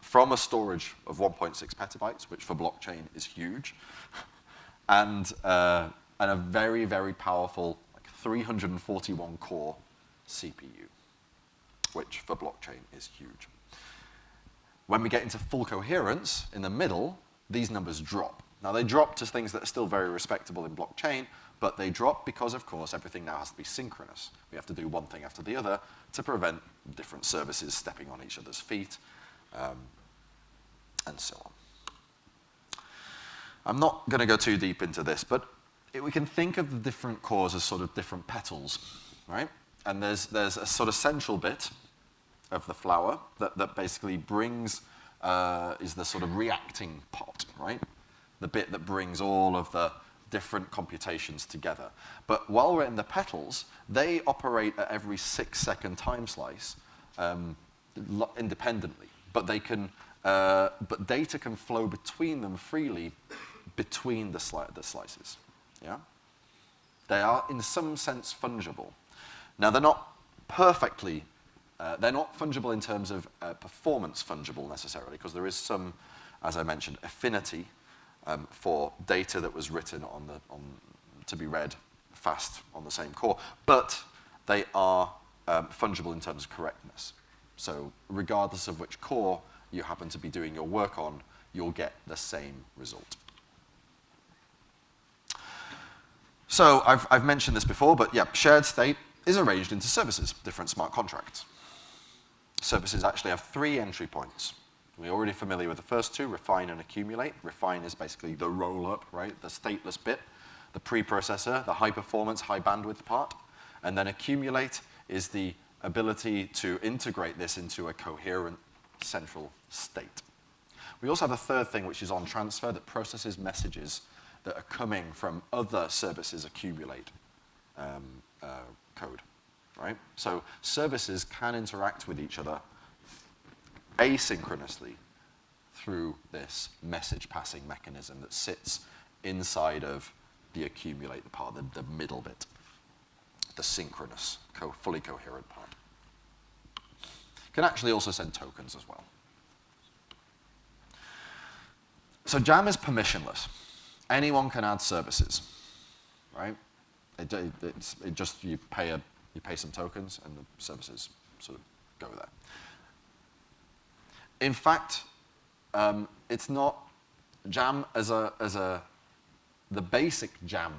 From a storage of 1.6 petabytes, which for blockchain is huge, and a very, very powerful 341 core CPU, which for blockchain is huge. When we get into full coherence, in the middle, these numbers drop. Now they drop to things that are still very respectable in blockchain, but they drop because, of course, everything now has to be synchronous. We have to do one thing after the other to prevent different services stepping on each other's feet, and so on. I'm not going to go too deep into this, but we can think of the different cores as sort of different petals, right? And there's a sort of central bit of the flower that basically brings, is the sort of reacting pot, right? The bit that brings all of the different computations together. But while we're in the petals, they operate at every 6-second time slice independently. But they can, but data can flow between them freely between the slices. Yeah, they are in some sense fungible. Now they're not perfectly. They're not fungible in terms of performance fungible necessarily, because there is some, as I mentioned, affinity for data that was written to be read fast on the same core. But they are fungible in terms of correctness. So regardless of which core you happen to be doing your work on, you'll get the same result. So I've mentioned this before, but yeah, shared state is arranged into services, different smart contracts. services actually have 3 entry points. We're already familiar with the first two, refine and accumulate. Refine is basically the roll-up, right? The stateless bit. The preprocessor, the high performance, high bandwidth part. And then accumulate is the ability to integrate this into a coherent central state. We also have a third thing, which is on transfer, that processes messages that are coming from other services accumulate code, right? So services can interact with each other asynchronously through this message passing mechanism that sits inside of the accumulate part, the middle bit, the synchronous, fully coherent part. Can actually also send tokens as well. So Jam is permissionless. Anyone can add services, right? It just you pay some tokens and the services sort of go there. In fact, it's not Jam the basic Jam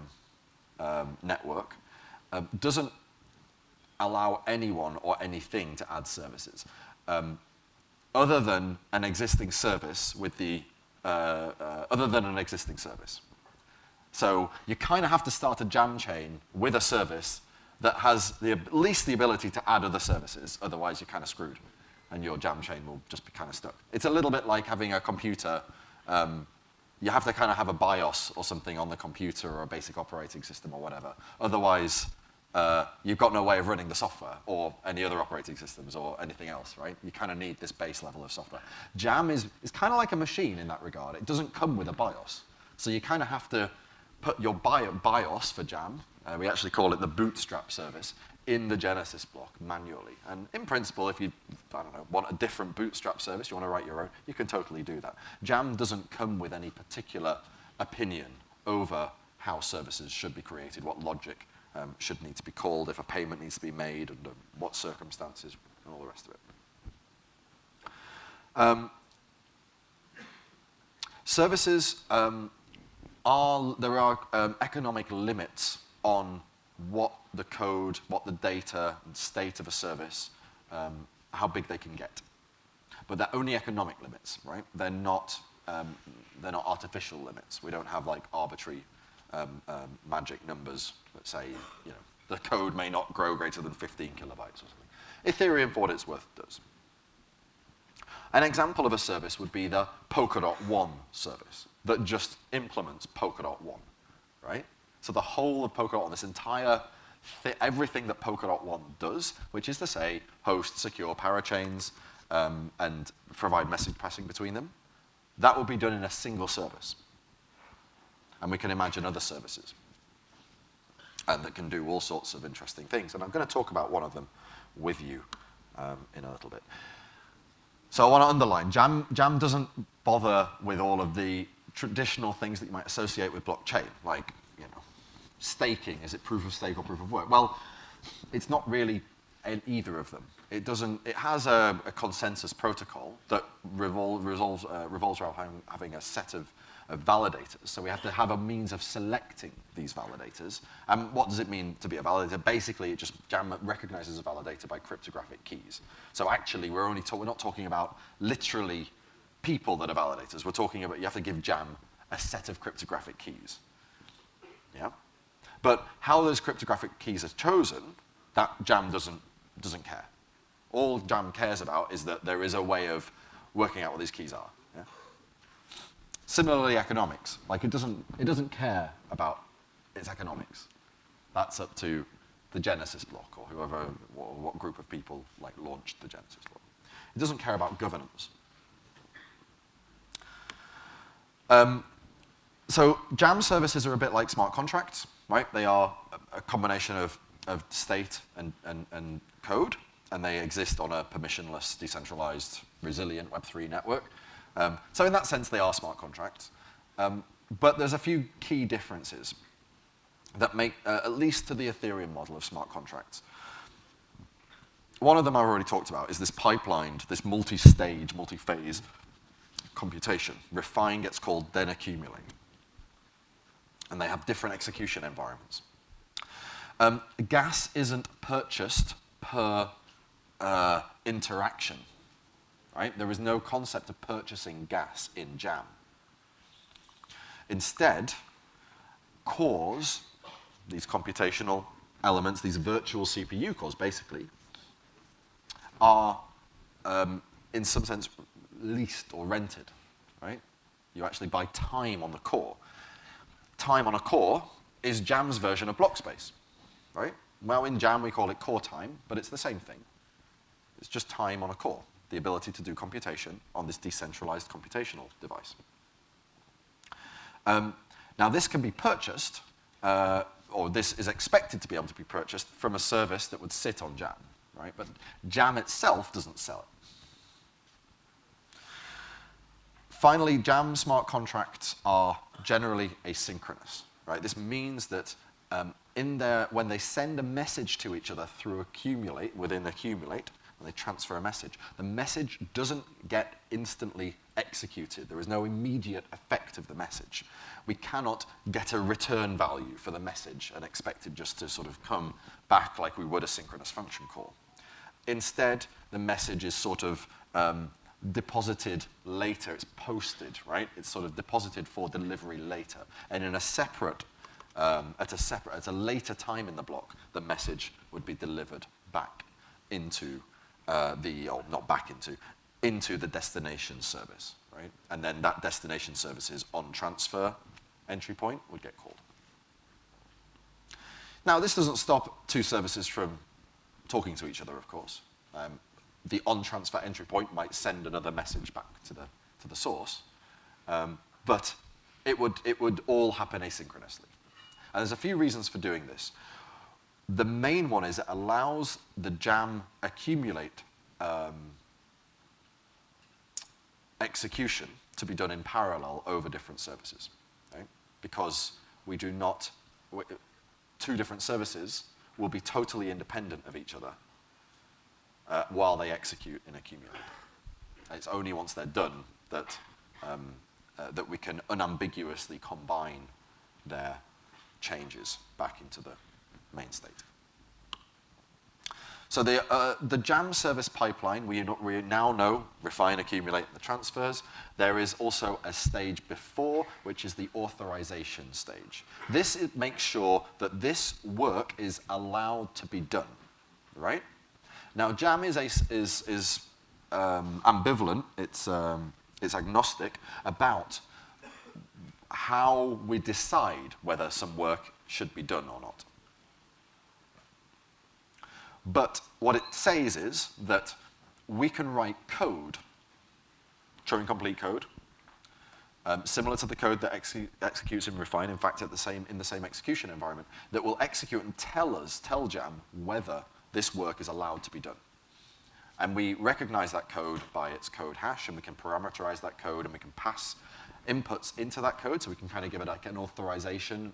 network doesn't allow anyone or anything to add services, other than an existing service with the other than an existing service. So you kind of have to start a Jam chain with a service that has at least the ability to add other services. Otherwise, you're kind of screwed, and your Jam chain will just be kind of stuck. It's a little bit like having a computer. You have to kind of have a BIOS or something on the computer or a basic operating system or whatever. Otherwise, you've got no way of running the software or any other operating systems or anything else, right? You kind of need this base level of software. Jam is kind of like a machine in that regard. It doesn't come with a BIOS. So you kind of have to put your BIOS for Jam, we actually call it the bootstrap service, in the Genesis block manually. And in principle, if you, I don't know, want a different bootstrap service, you want to write your own, you can totally do that. Jam doesn't come with any particular opinion over how services should be created, what logic should need to be called, if a payment needs to be made, under what circumstances, and all the rest of it. Services there are economic limits on what the code, what the data and state of a service, how big they can get. But they're only economic limits, right? They're not artificial limits. We don't have like arbitrary magic numbers that say, you know, the code may not grow greater than 15 kilobytes or something. Ethereum, for what it's worth, does. An example of a service would be the Polkadot 1 service that just implements Polkadot 1, right? So the whole of Polkadot 1, this entire everything that Polkadot 1 does, which is to say host secure parachains and provide message passing between them, that will be done in a single service. And we can imagine other services that can do all sorts of interesting things. And I'm going to talk about one of them with you in a little bit. So I want to underline, Jam doesn't bother with all of the traditional things that you might associate with blockchain, like, you know, staking. Is it proof of stake or proof of work? Well, it's not really either of them. It has a consensus protocol that revolves around having a set of validators. So we have to have a means of selecting these validators. And what does it mean to be a validator? Basically, Jam recognizes a validator by cryptographic keys. So actually, we're not talking about literally people that are validators. We're talking about you have to give Jam a set of cryptographic keys. Yeah? But how those cryptographic keys are chosen, that Jam doesn't care. All Jam cares about is that there is a way of working out what these keys are. Yeah? Similarly, economics. Like it doesn't care about its economics. That's up to the Genesis block or whoever, or what group of people like launched the Genesis block. It doesn't care about governance. So Jam services are a bit like smart contracts, right? They are a combination of state and code, and they exist on a permissionless, decentralized, resilient Web3 network. So in that sense, they are smart contracts. But there's a few key differences that make, at least to the Ethereum model of smart contracts. One of them I've already talked about is this pipelined, this multi-stage, multi-phase computation. Refine gets called, then accumulate. And they have different execution environments. Gas isn't purchased per interaction, right? There is no concept of purchasing gas in Jam. Instead, cores, these computational elements, these virtual CPU cores, basically, are, in some sense, leased or rented, right? You actually buy time on the core. Time on a core is Jam's version of block space, right? Well, in Jam, we call it core time, but it's the same thing. It's just time on a core, the ability to do computation on this decentralized computational device. Now, this can be purchased, or this is expected to be able to be purchased from a service that would sit on Jam, right? But Jam itself doesn't sell it. Finally, Jam smart contracts are generally asynchronous, right? This means that when they send a message to each other through accumulate, within accumulate, when they transfer a message, the message doesn't get instantly executed. There is no immediate effect of the message. We cannot get a return value for the message and expect it just to sort of come back like we would a synchronous function call. Instead, the message is sort of deposited later. It's posted, right? It's sort of deposited for delivery later. And in a separate, at a later time in the block, the message would be delivered back into into the destination service, right? And then that destination service's on-transfer entry point would get called. Now, this doesn't stop two services from talking to each other, of course. The on-transfer entry point might send another message back to the source, but it would all happen asynchronously. And there's a few reasons for doing this. The main one is it allows the Jam accumulate execution to be done in parallel over different services, right? Because two different services will be totally independent of each other while they execute in accumulate. It's only once they're done that we can unambiguously combine their changes back into the main state. So the Jam service pipeline, we now know, refine, accumulate, the transfers. There is also a stage before, which is the authorization stage. This makes sure that this work is allowed to be done, right? Now, Jam is ambivalent. It's agnostic about how we decide whether some work should be done or not. But what it says is that we can write code, Turing-complete code, similar to the code that executes in Refine, in fact, in the same execution environment, that will execute and tell Jam whether this work is allowed to be done. And we recognize that code by its code hash, and we can parameterize that code, and we can pass inputs into that code, so we can kind of give it like an authentication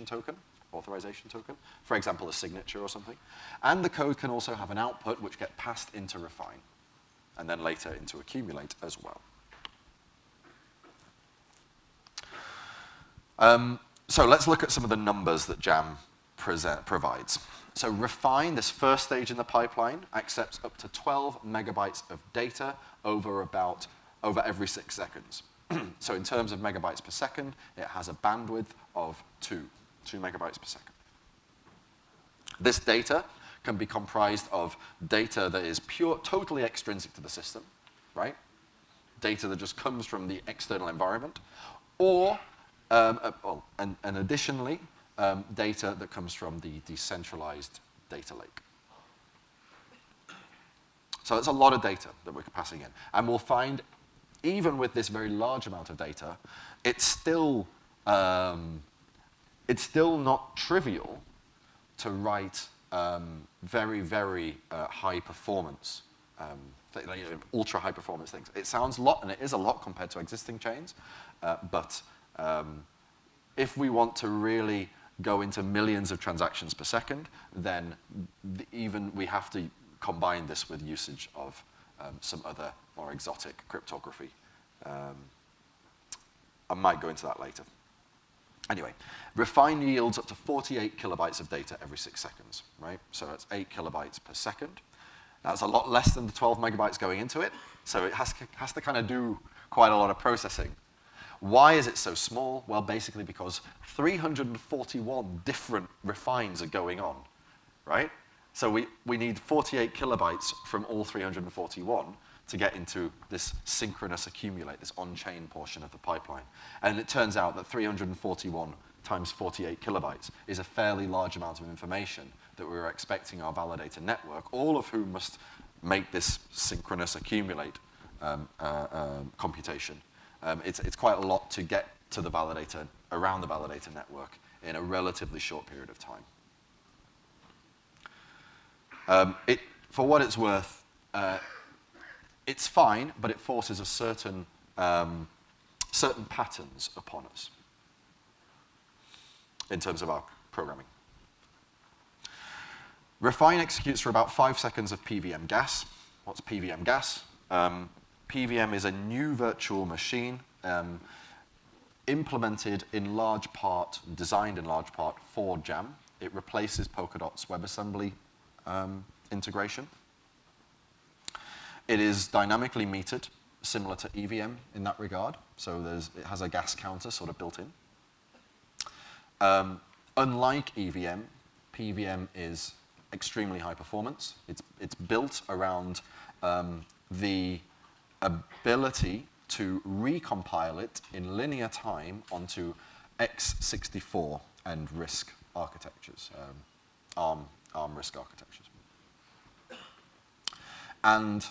token, for example, a signature or something. And the code can also have an output which gets passed into Refine, and then later into Accumulate as well. So let's look at some of the numbers that Jam provides. So Refine, this first stage in the pipeline, accepts up to 12 megabytes of data over every 6 seconds. So in terms of megabytes per second, it has a bandwidth of 2 megabytes per second. This data can be comprised of data that is totally extrinsic to the system, right? Data that just comes from the external environment, or, and additionally, data that comes from the decentralized data lake. So it's a lot of data that we're passing in. And we'll find, even with this very large amount of data, it's still not trivial to write very, very high performance, ultra high performance things. It sounds a lot, and it is a lot compared to existing chains, but if we want to really go into millions of transactions per second, then we have to combine this with usage of some other more exotic cryptography. I might go into that later. Anyway, Refine yields up to 48 kilobytes of data every 6 seconds, right? So that's 8 kilobytes per second. That's a lot less than the 12 megabytes going into it, so it has to kind of do quite a lot of processing. Why is it so small? Well, basically because 341 different refines are going on, right? So we need 48 kilobytes from all 341 to get into this synchronous accumulate, this on-chain portion of the pipeline. And it turns out that 341 times 48 kilobytes is a fairly large amount of information that we were expecting our validator network, all of whom must make this synchronous accumulate computation. It's quite a lot to get to the validator, around the validator network in a relatively short period of time. For what it's worth, it's fine, but it forces a certain patterns upon us in terms of our programming. Refine executes for about 5 seconds of PVM gas. What's PVM gas? PVM is a new virtual machine implemented in large part, designed in large part for Jam. It replaces Polkadot's WebAssembly integration. It is dynamically metered, similar to EVM in that regard. So it has a gas counter sort of built in. Unlike EVM, PVM is extremely high performance. It's built around the ability to recompile it in linear time onto x64 and RISC architectures, ARM RISC architectures. And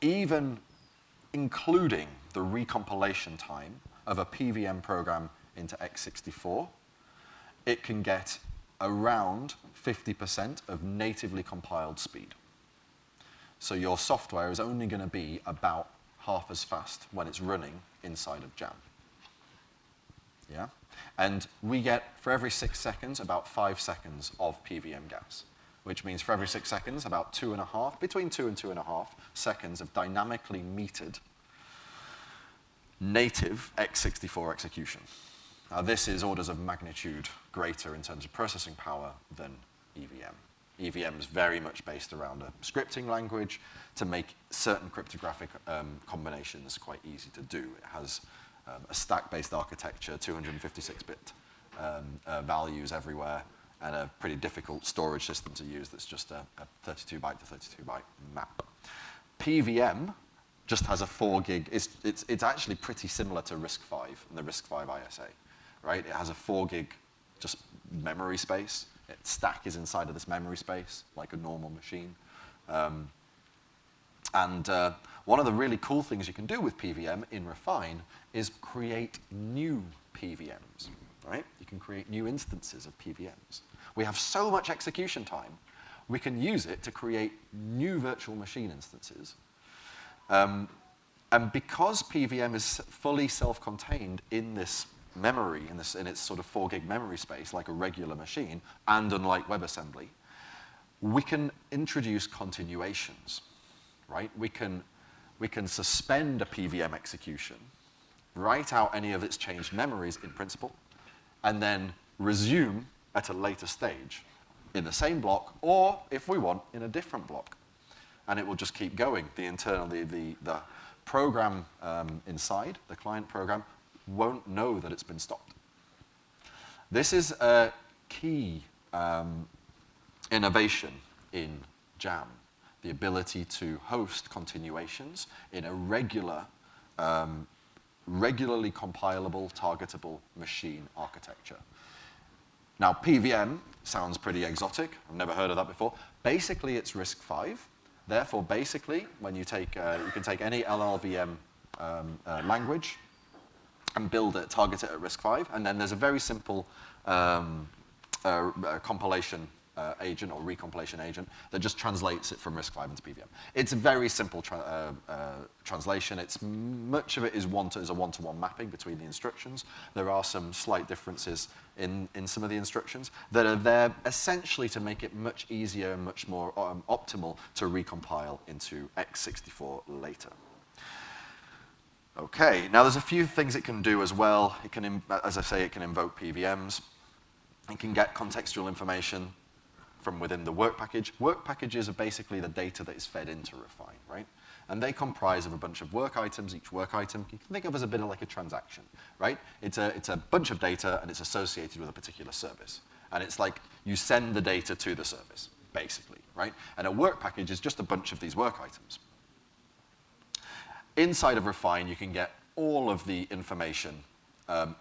even including the recompilation time of a PVM program into x64, it can get around 50% of natively compiled speed. So your software is only going to be about half as fast when it's running inside of Jam. Yeah? And we get, for every 6 seconds, about 5 seconds of PVM gas, which means for every 6 seconds, about between 2 and 2.5 seconds of dynamically metered native x64 execution. Now, this is orders of magnitude greater in terms of processing power than EVM. EVM is very much based around a scripting language to make certain cryptographic combinations quite easy to do. It has a stack-based architecture, 256-bit values everywhere, and a pretty difficult storage system to use that's just a 32-byte to 32-byte map. PVM just has a 4 gig. It's actually pretty similar to RISC-V and the RISC-V ISA, right? It has a 4 gig just memory space. Its stack is inside of this memory space, like a normal machine. One of the really cool things you can do with PVM in Refine is create new PVMs, right? You can create new instances of PVMs. We have so much execution time, we can use it to create new virtual machine instances. And because PVM is fully self-contained in this memory, in its sort of 4 gig memory space, like a regular machine, and unlike WebAssembly, we can introduce continuations, right? We can suspend a PVM execution, write out any of its changed memories in principle, and then resume at a later stage in the same block, or if we want, in a different block. And it will just keep going. The program inside, the client program, won't know that it's been stopped. This is a key innovation in Jam, the ability to host continuations in a regularly compilable, targetable machine architecture. Now, PVM sounds pretty exotic. I've never heard of that before. Basically, it's RISC-V. Therefore, basically, when you take, you can take any LLVM language and build it, target it at RISC-V, and then there's a very simple compilation agent or recompilation agent that just translates it from RISC-V into PVM. It's a very simple translation. Much of it is a one-to-one mapping between the instructions. There are some slight differences in some of the instructions that are there essentially to make it much easier and much more optimal to recompile into x64 later. Okay, now there's a few things it can do as well. It can, as I say, it can invoke PVMs. It can get contextual information from within the work package. Work packages are basically the data that is fed into Refine, right? And they comprise of a bunch of work items. Each work item you can think of as a bit of like a transaction, right? It's a bunch of data, and it's associated with a particular service. And it's like you send the data to the service, basically, right? And a work package is just a bunch of these work items. Inside of Refine, you can get all of the information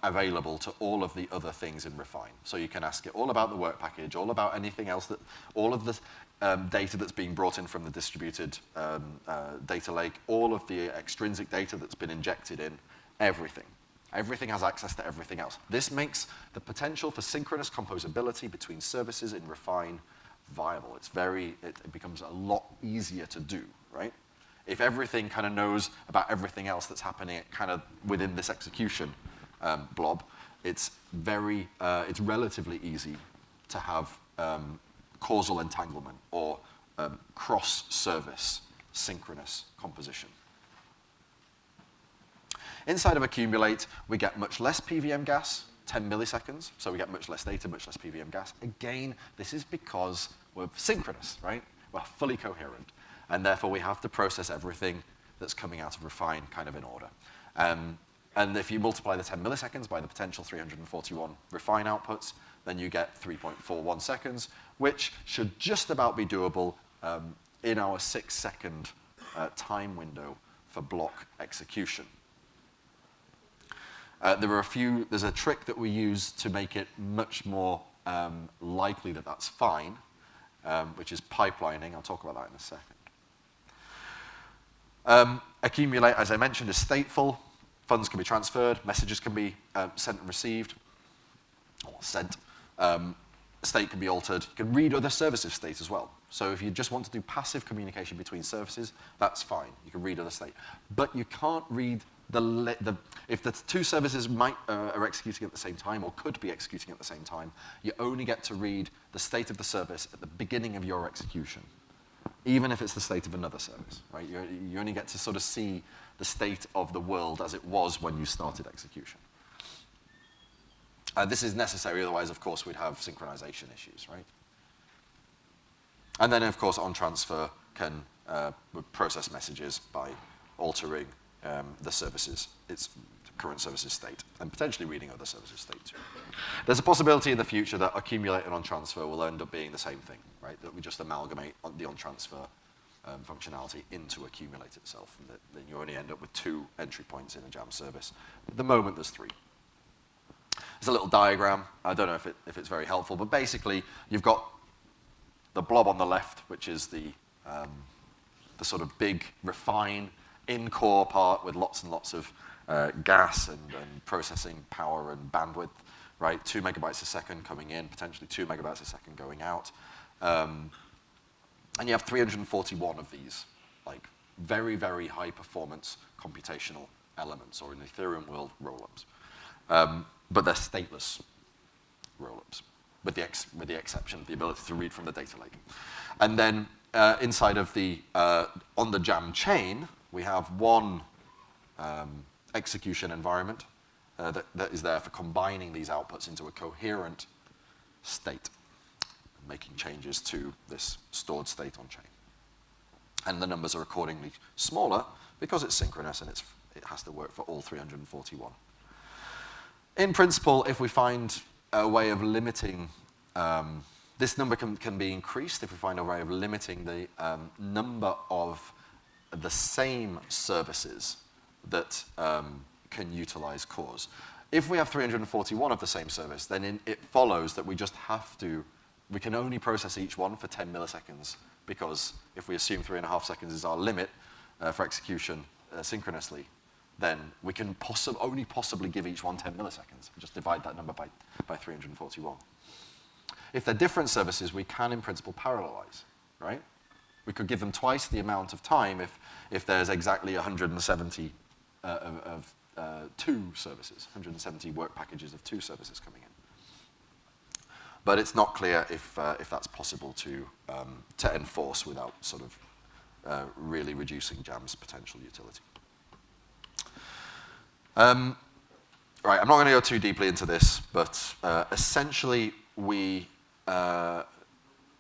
available to all of the other things in Refine. So you can ask it all about the work package, all about anything else, all of the data that's being brought in from the distributed data lake, all of the extrinsic data that's been injected in, everything. Everything has access to everything else. This makes the potential for synchronous composability between services in Refine viable. It becomes a lot easier to do, right? If everything kind of knows about everything else that's happening kind of within this execution blob, it's relatively easy to have causal entanglement or cross-service synchronous composition. Inside of Accumulate, we get much less PVM gas, 10 milliseconds, so we get much less data, much less PVM gas. Again, this is because we're synchronous, right? We're fully coherent, and therefore we have to process everything that's coming out of Refine kind of in order. And if you multiply the 10 milliseconds by the potential 341 Refine outputs, then you get 3.41 seconds, which should just about be doable in our 6-second time window for block execution. There's a trick that we use to make it much more likely that that's fine, which is pipelining. I'll talk about that in a second. Accumulate, as I mentioned, is stateful. Funds can be transferred, messages can be sent and received, or sent. State can be altered. You can read other services state as well. So if you just want to do passive communication between services, that's fine. You can read other state. But you can't read if the two services are executing at the same time or could be executing at the same time, you only get to read the state of the service at the beginning of your execution, even if it's the state of another service, right? You only get to sort of see the state of the world as it was when you started execution. This is necessary, otherwise, of course, we'd have synchronization issues, right? And then, of course, on transfer can process messages by altering the services, its current services state, and potentially reading other services state too. There's a possibility in the future that accumulate and on transfer will end up being the same thing, right? That we just amalgamate the on transfer functionality into accumulate itself, and then you only end up with 2 entry points in a jam service. At the moment, there's 3. There's a little diagram. I don't know if it's very helpful, but basically, you've got the blob on the left, which is the sort of big Refine in-core part with lots and lots of gas and processing power and bandwidth, right? 2 megabytes a second coming in, potentially 2 megabytes a second going out. And you have 341 of these, like very, very high performance computational elements, or in the Ethereum world, rollups. But they're stateless rollups, with the exception of the ability to read from the data lake. And then inside of on the jam chain, we have one execution environment that is there for combining these outputs into a coherent state, making changes to this stored state on chain. And the numbers are accordingly smaller because it's synchronous and it has to work for all 341. In principle, if we find a way of limiting, this number can be increased if we find a way of limiting the number of the same services that can utilize cores. If we have 341 of the same service, then it follows that we can only process each one for 10 milliseconds, because if we assume 3.5 seconds is our limit for execution synchronously, then we can only possibly give each one 10 milliseconds. Just divide that number by 341. If they're different services, we can, in principle, parallelize, right? We could give them twice the amount of time if there's exactly 170 of 2 services, 170 work packages of 2 services coming in. But it's not clear if that's possible to enforce without sort of really reducing Jam's potential utility. Right, I'm not going to go too deeply into this, but essentially we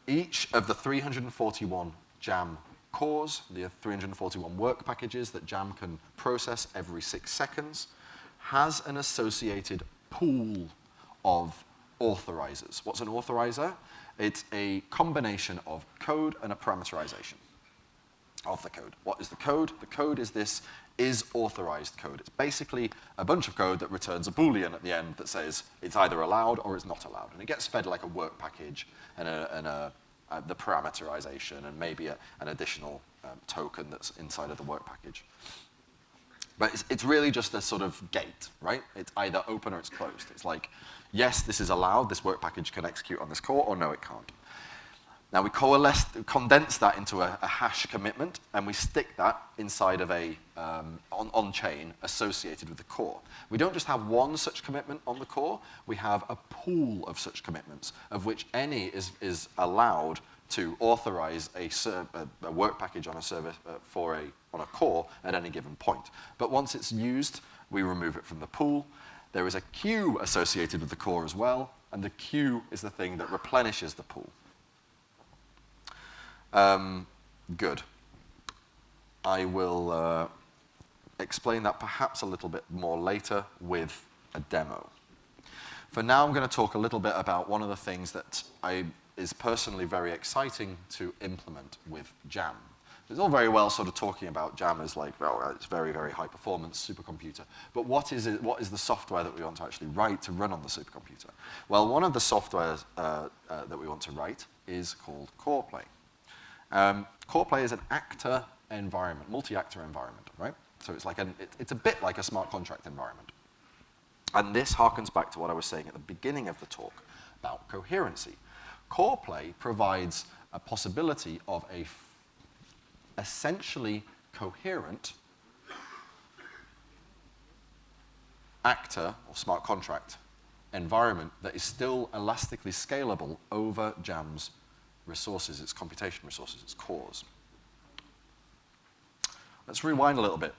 Each of the 341 JAM cores, the 341 work packages that JAM can process every 6 seconds, has an associated pool of authorizers. What's an authorizer? It's a combination of code and a parameterization of the code. What is the code? The code is this is-authorized code. It's basically a bunch of code that returns a Boolean at the end that says it's either allowed or it's not allowed. And it gets fed like a work package and the parameterization and maybe an additional token that's inside of the work package. But it's really just a sort of gate, right? It's either open or it's closed. It's like, yes, this is allowed, this work package can execute on this core, or no, it can't. Now we condense that into a hash commitment, and we stick that inside of a on-chain associated with the core. We don't just have one such commitment on the core, we have a pool of such commitments, of which any is allowed to authorize a work package on a service on a core at any given point. But once it's used, we remove it from the pool. There is a queue associated with the core as well, and the queue is the thing that replenishes the pool. Good. I will explain that perhaps a little bit more later with a demo. For now, I'm going to talk a little bit about one of the things that is personally very exciting to implement with JAM. It's all very well sort of talking about JAM as like, well, it's very, very high performance supercomputer. But what is it? What is the software that we want to actually write to run on the supercomputer? Well, one of the softwares that we want to write is called CorePlay. CorePlay is an actor environment, multi-actor environment, right? So it's like it's a bit like a smart contract environment. And this harkens back to what I was saying at the beginning of the talk about coherency. CorePlay provides a possibility of a essentially coherent actor or smart contract environment that is still elastically scalable over JAM's resources, its computation resources, its cores. Let's rewind a little bit.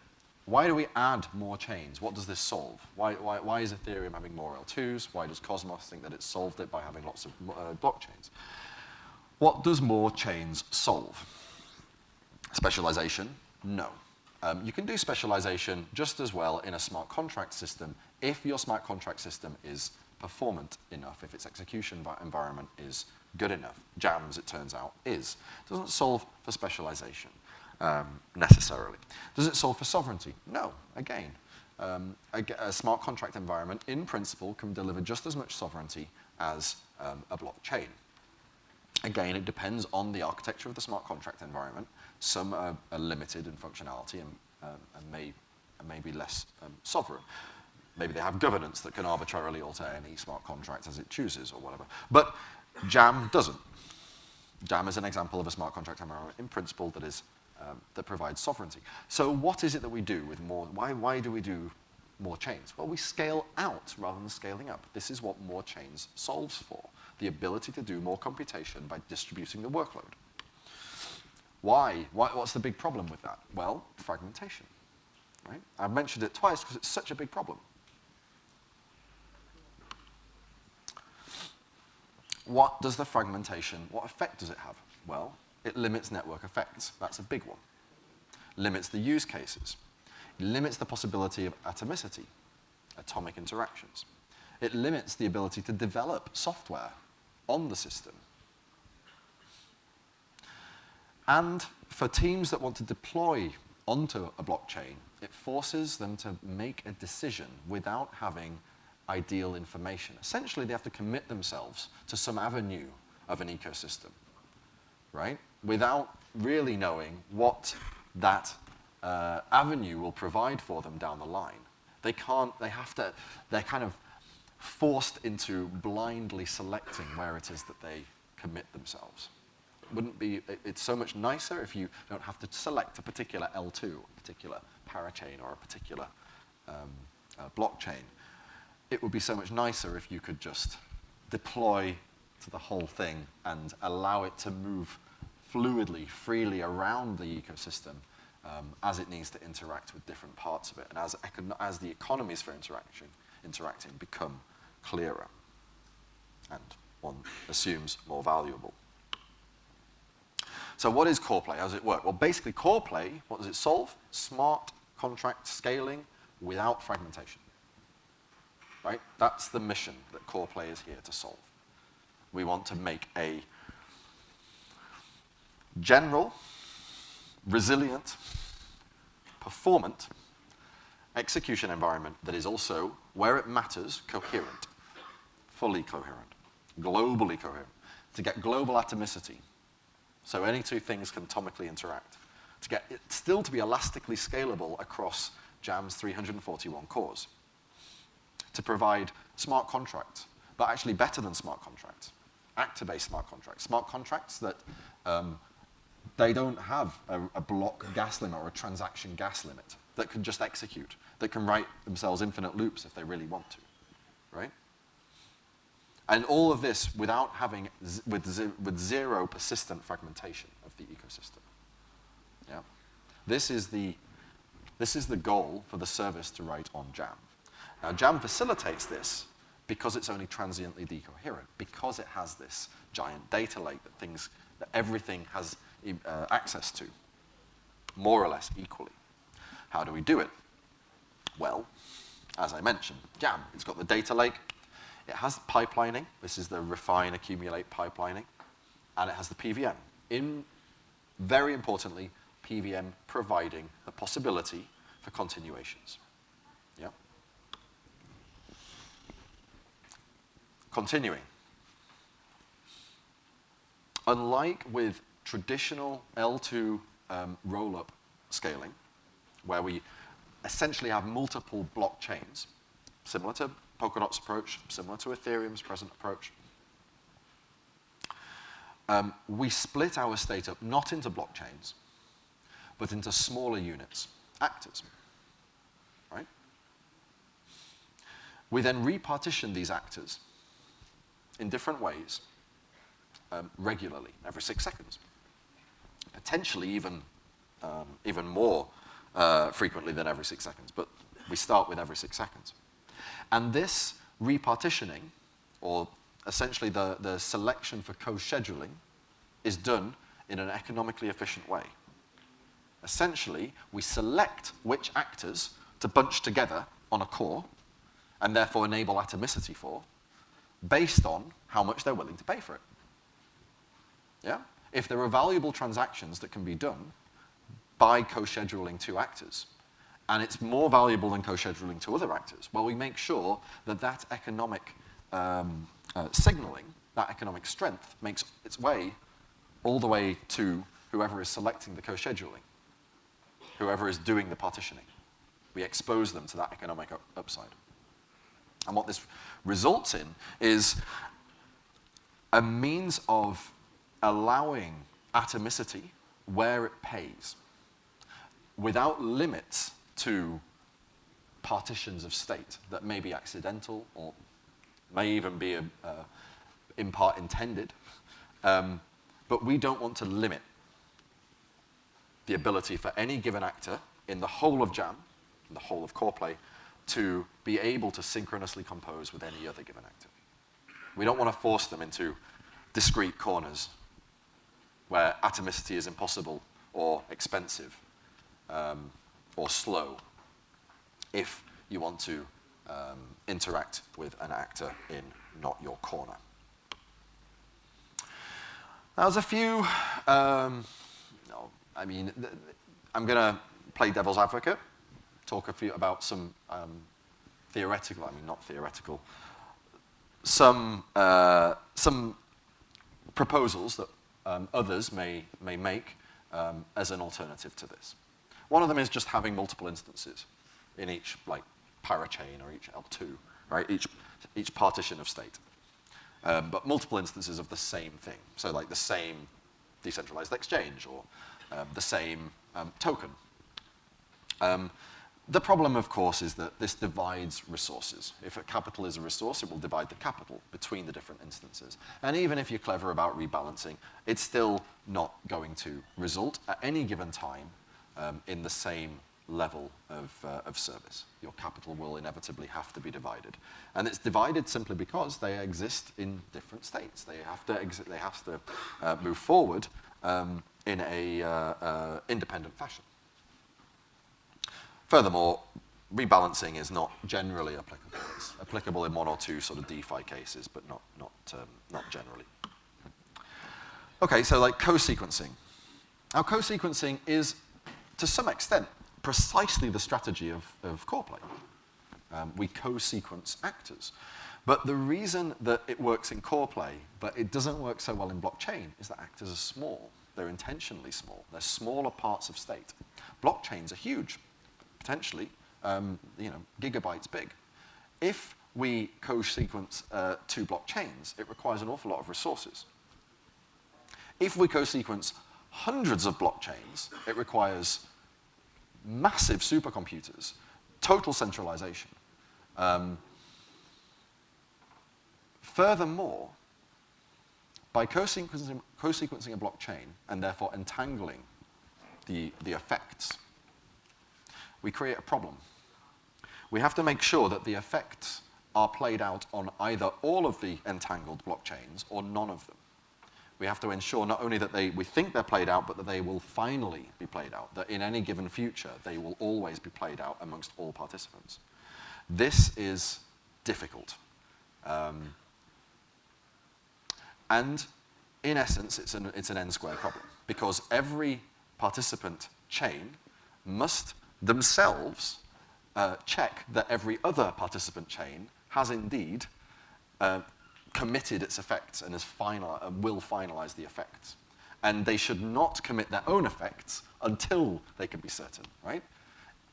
Why do we add more chains? What does this solve? Why is Ethereum having more L2s? Why does Cosmos think that it solved it by having lots of blockchains? What does more chains solve? Specialization? No. You can do specialization just as well in a smart contract system if your smart contract system is performant enough, if its execution environment is good enough. JAM, as it turns out, is. It doesn't solve for specialization necessarily. Does it solve for sovereignty? No, again. A smart contract environment, in principle, can deliver just as much sovereignty as a blockchain. Again, it depends on the architecture of the smart contract environment. Some are limited in functionality and may be less sovereign. Maybe they have governance that can arbitrarily alter any smart contract as it chooses or whatever. But JAM doesn't. JAM is an example of a smart contract environment in principle that provides sovereignty. So what is it that we do with more? Why do we do more chains? Well, we scale out rather than scaling up. This is what more chains solves for, the ability to do more computation by distributing the workload. Why? What's the big problem with that? Well, fragmentation. Right? I've mentioned it twice because it's such a big problem. What does the fragmentation, what effect does it have? Well, it limits network effects. That's a big one. Limits the use cases. It limits the possibility of atomicity, atomic interactions. It limits the ability to develop software on the system. And for teams that want to deploy onto a blockchain, it forces them to make a decision without having ideal information. Essentially, they have to commit themselves to some avenue of an ecosystem, right? Without really knowing what that avenue will provide for them down the line. They're kind of forced into blindly selecting where it is that they commit themselves. It's so much nicer if you don't have to select a particular L2, a particular parachain, or a particular blockchain. It would be so much nicer if you could just deploy to the whole thing and allow it to move fluidly, freely around the ecosystem as it needs to interact with different parts of it, and as the economies for interacting become clearer and one assumes more valuable. So what is core play? How does it work? Well, basically, core play, what does it solve? Smart contract scaling without fragmentation. Right? That's the mission that core play is here to solve. We want to make a general, resilient, performant execution environment that is also, where it matters, coherent, fully coherent, globally coherent, to get global atomicity. So any two things can atomically interact. To get it still to be elastically scalable across Jam's 341 cores. To provide smart contracts, but actually better than smart contracts. Actor-based smart contracts that they don't have a block gas limit or a transaction gas limit that can just execute, that can write themselves infinite loops if they really want to, right? And all of this without having, with zero persistent fragmentation of the ecosystem. Yeah? This is the goal for the service to write on Jam. Now, Jam facilitates this because it's only transiently decoherent, because it has this giant data lake that everything has access to, more or less equally. How do we do it? Well, as I mentioned, Jam, it's got the data lake, it has pipelining, this is the refine, accumulate pipelining, and it has the PVM. Very importantly, PVM providing the possibility for continuations. Yeah? Continuing. Unlike with traditional L2 roll-up scaling, where we essentially have multiple blockchains, similar to Polkadot's approach, similar to Ethereum's present approach, we split our state up not into blockchains, but into smaller units, actors. Right? We then repartition these actors in different ways regularly, every 6 seconds. Potentially even more frequently than every 6 seconds, but we start with every 6 seconds. And this repartitioning, or essentially the selection for co-scheduling, is done in an economically efficient way. Essentially, we select which actors to bunch together on a core, and therefore enable atomicity for, based on how much they're willing to pay for it. Yeah? If there are valuable transactions that can be done by co-scheduling 2 actors, and it's more valuable than co-scheduling 2 other actors, well, we make sure that that economic signaling, that economic strength, makes its way all the way to whoever is selecting the co-scheduling, whoever is doing the partitioning. We expose them to that economic upside. And what this results in is a means of allowing atomicity where it pays, without limits to partitions of state that may be accidental or may even be in part intended. But we don't want to limit the ability for any given actor in the whole of Jam, in the whole of core play, to be able to synchronously compose with any other given actor. We don't want to force them into discrete corners where atomicity is impossible or expensive or slow if you want to interact with an actor in not your corner. There's a few, I'm going to play devil's advocate, talk about some theoretical, not theoretical, some proposals that others may make as an alternative to this. One of them is just having multiple instances in each parachain or each L2, right? Each partition of state. But multiple instances of the same thing. So like the same decentralized exchange or the same token. The problem, of course, is that this divides resources. If a capital is a resource, it will divide the capital between the different instances. And even if you're clever about rebalancing, it's still not going to result at any given time in the same level of service. Your capital will inevitably have to be divided. And it's divided simply because they exist in different states. They have to move forward in a independent fashion. Furthermore, rebalancing is not generally applicable. It's applicable in one or two sort of DeFi cases, but not generally. Okay, so like co-sequencing. Now, co-sequencing is, to some extent, precisely the strategy of Coreplay. We co-sequence actors. But the reason that it works in Coreplay, but it doesn't work so well in blockchain, is that actors are small. They're intentionally small. They're smaller parts of state. Blockchains are huge, potentially, gigabytes big. If we co-sequence two blockchains, it requires an awful lot of resources. If we co-sequence hundreds of blockchains, it requires massive supercomputers, total centralization. Furthermore, by co-sequencing a blockchain and therefore entangling the effects, we create a problem. We have to make sure that the effects are played out on either all of the entangled blockchains or none of them. We have to ensure not only that we think they're played out, but that they will finally be played out, that in any given future, they will always be played out amongst all participants. This is difficult. And in essence, it's an n-squared problem, because every participant chain must themselves check that every other participant chain has indeed committed its effects and will finalize the effects. And they should not commit their own effects until they can be certain, right?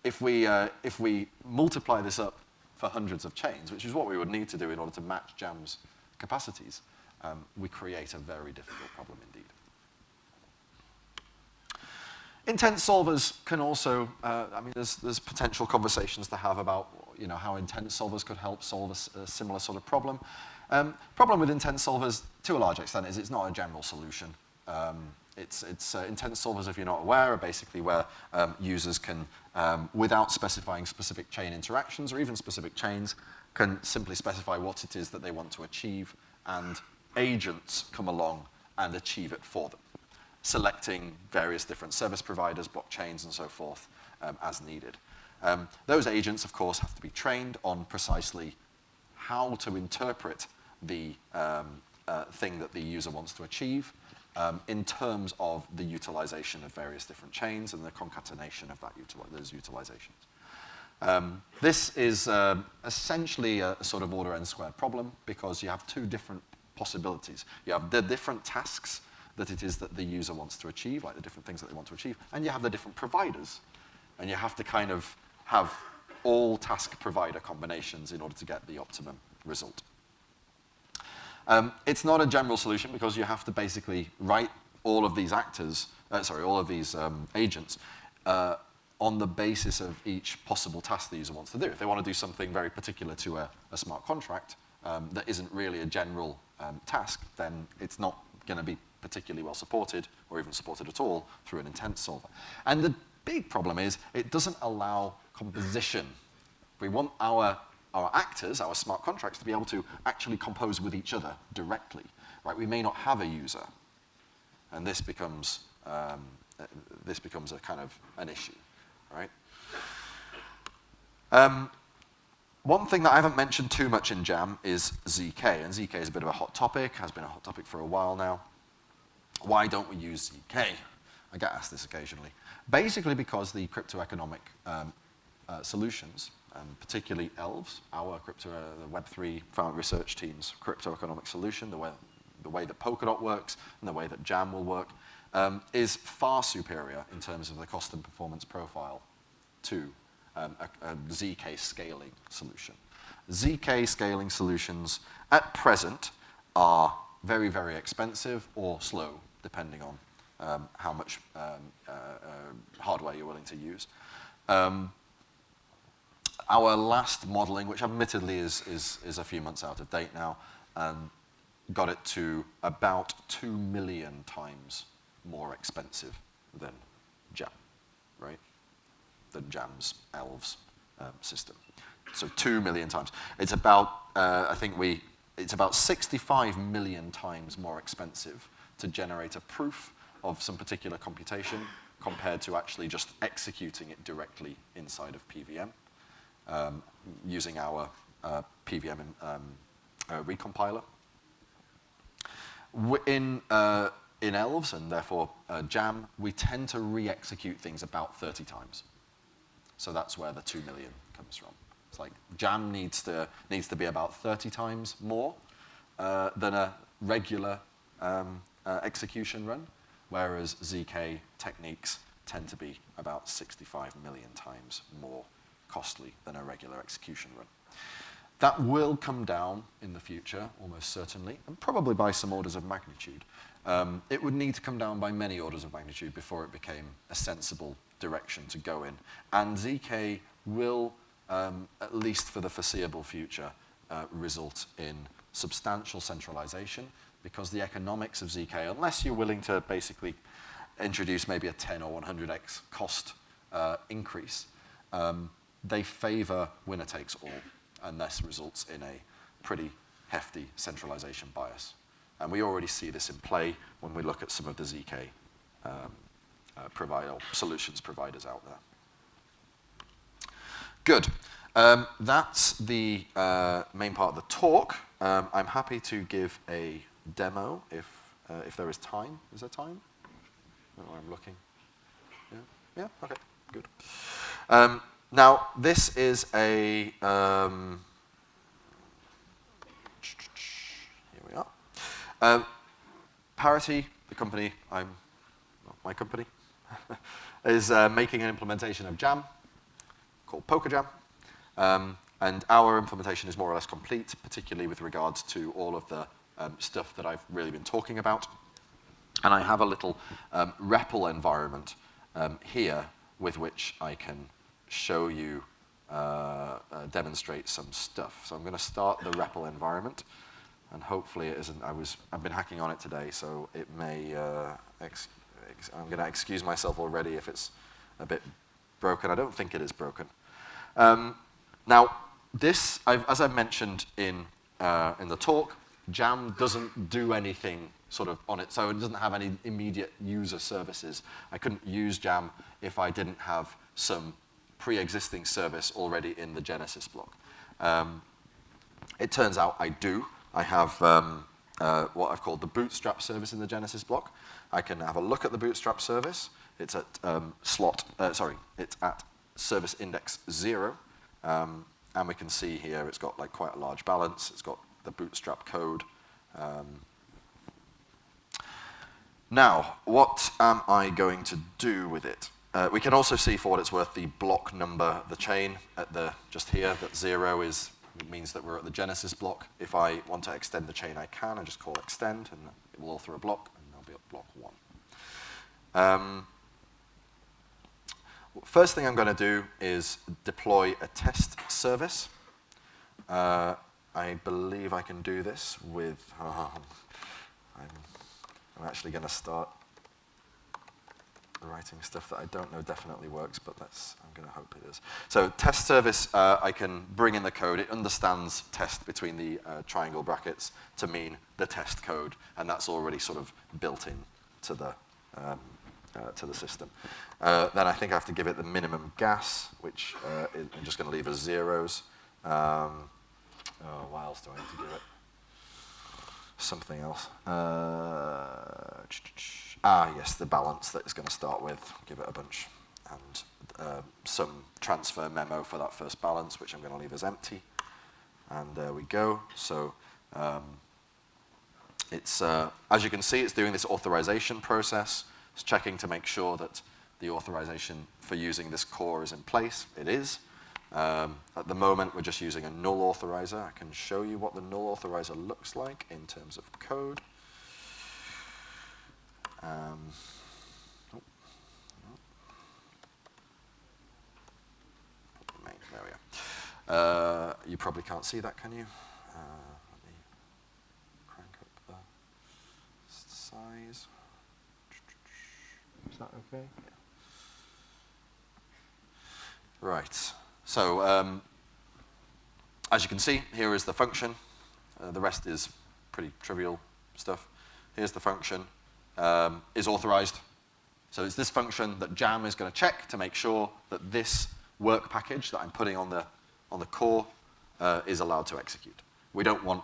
If we multiply this up for hundreds of chains, which is what we would need to do in order to match Jam's capacities, we create a very difficult problem indeed. Intent solvers can also, there's potential conversations to have about how intent solvers could help solve a similar sort of problem. Problem with intent solvers, to a large extent, is it's not a general solution. Intent solvers, if you're not aware, are basically where users can, without specifying specific chain interactions or even specific chains, can simply specify what it is that they want to achieve, and agents come along and achieve it for them, selecting various different service providers, blockchains, and so forth as needed. Those agents, of course, have to be trained on precisely how to interpret the thing that the user wants to achieve in terms of the utilization of various different chains and the concatenation of those utilizations. This is essentially a sort of order n-squared problem, because you have two different possibilities. You have the different tasks that it is that the user wants to achieve, like the different things that they want to achieve, and you have the different providers. And you have to kind of have all task provider combinations in order to get the optimum result. It's not a general solution, because you have to basically write all of these agents on the basis of each possible task the user wants to do. If they want to do something very particular to a smart contract that isn't really a general task, then it's not going to be particularly well supported, or even supported at all, through an intent solver. And the big problem is it doesn't allow composition. We want our actors, our smart contracts, to be able to actually compose with each other directly. Right? We may not have a user, and this becomes a kind of an issue. Right? One thing that I haven't mentioned too much in Jam is ZK, and ZK is a bit of a hot topic, has been a hot topic for a while now. Why don't we use ZK? I get asked this occasionally. Basically because the crypto-economic solutions, particularly ELVES, the Web3 Foundry Research Team's crypto-economic solution, the way that Polkadot works and the way that Jam will work, is far superior in terms of the cost and performance profile to a ZK scaling solution. ZK scaling solutions at present are very, very expensive or slow, depending on how much hardware you're willing to use. Our last modeling, which admittedly is a few months out of date now, got it to about 2 million times more expensive than Jam, right? Than Jam's ELVES system. So 2 million times. It's about, it's about 65 million times more expensive to generate a proof of some particular computation compared to actually just executing it directly inside of PVM using our PVM recompiler. In ELVS, and therefore JAM, we tend to re-execute things about 30 times. So that's where the 2 million comes from. It's like JAM needs to be about 30 times more than a regular execution run, whereas ZK techniques tend to be about 65 million times more costly than a regular execution run. That will come down in the future, almost certainly, and probably by some orders of magnitude. It would need to come down by many orders of magnitude before it became a sensible direction to go in. And ZK will, at least for the foreseeable future, result in substantial centralization, because the economics of ZK, unless you're willing to basically introduce maybe a 10 or 100x cost increase, they favor winner takes all, and this results in a pretty hefty centralization bias. And we already see this in play when we look at some of the ZK solutions providers out there. Good. That's the main part of the talk. I'm happy to give a demo if there is time. Is there time? Oh, I'm looking. Yeah? Yeah? Okay, good. Now, this is a... here we are. Parity, the company, my company, is making an implementation of JAM called PokerJam. And our implementation is more or less complete, particularly with regards to all of the stuff that I've really been talking about. And I have a little REPL environment here with which I can show you, demonstrate some stuff. So I'm going to start the REPL environment. And hopefully it isn't, I've been hacking on it today, so it may, I'm going to excuse myself already if it's a bit broken. I don't think it is broken. Now, this, as I mentioned in the talk, JAM doesn't do anything sort of on it, so it doesn't have any immediate user services. I couldn't use JAM if I didn't have some pre-existing service already in the Genesis block. It turns out I do. I have what I've called the Bootstrap service in the Genesis block. I can have a look at the Bootstrap service. It's at it's at service index 0. And we can see here it's got like quite a large balance. It's got the Bootstrap code. Now, what am I going to do with it? We can also see, for what it's worth, the block number of the chain at just here. That 0 means that we're at the Genesis block. If I want to extend the chain, I can. I just call extend, and it will author a block, and I'll be at block 1. First thing I'm going to do is deploy a test service. I believe I can do this with... I'm actually going to start writing stuff that I don't know definitely works, but I'm going to hope it is. So test service, I can bring in the code. It understands test between the triangle brackets to mean the test code, and that's already sort of built in to the system. Then I think I have to give it the minimum gas, which I'm just going to leave as zeros. What else do I need to give it? Something else. Yes, the balance that it's going to start with. Give it a bunch. And some transfer memo for that first balance, which I'm going to leave as empty. And there we go. So it's as you can see, it's doing this authorization process. It's checking to make sure that the authorization for using this core is in place. It is. At the moment, we're just using a null authorizer. I can show you what the null authorizer looks like in terms of code. There we are. You probably can't see that, can you? Let me crank up the size. Is that okay? Yeah. Right. So as you can see, here is the function. The rest is pretty trivial stuff. Here's the function. is authorized. So it's this function that Jam is going to check to make sure that this work package that I'm putting on the core is allowed to execute. We don't want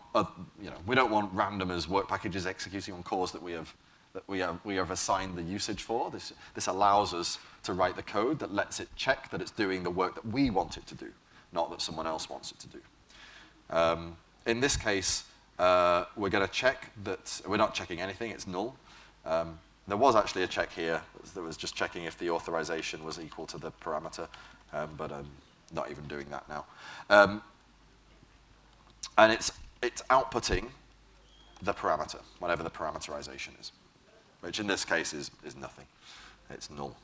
we don't want randomers work packages executing on cores that we have assigned the usage for. This allows us to write the code that lets it check that it's doing the work that we want it to do, not that someone else wants it to do. In this case, we're going to check that we're not checking anything, it's null. There was actually a check here that was just checking if the authorization was equal to the parameter, but I'm not even doing that now. And it's outputting the parameter, whatever the parameterization is, which in this case is nothing. It's null.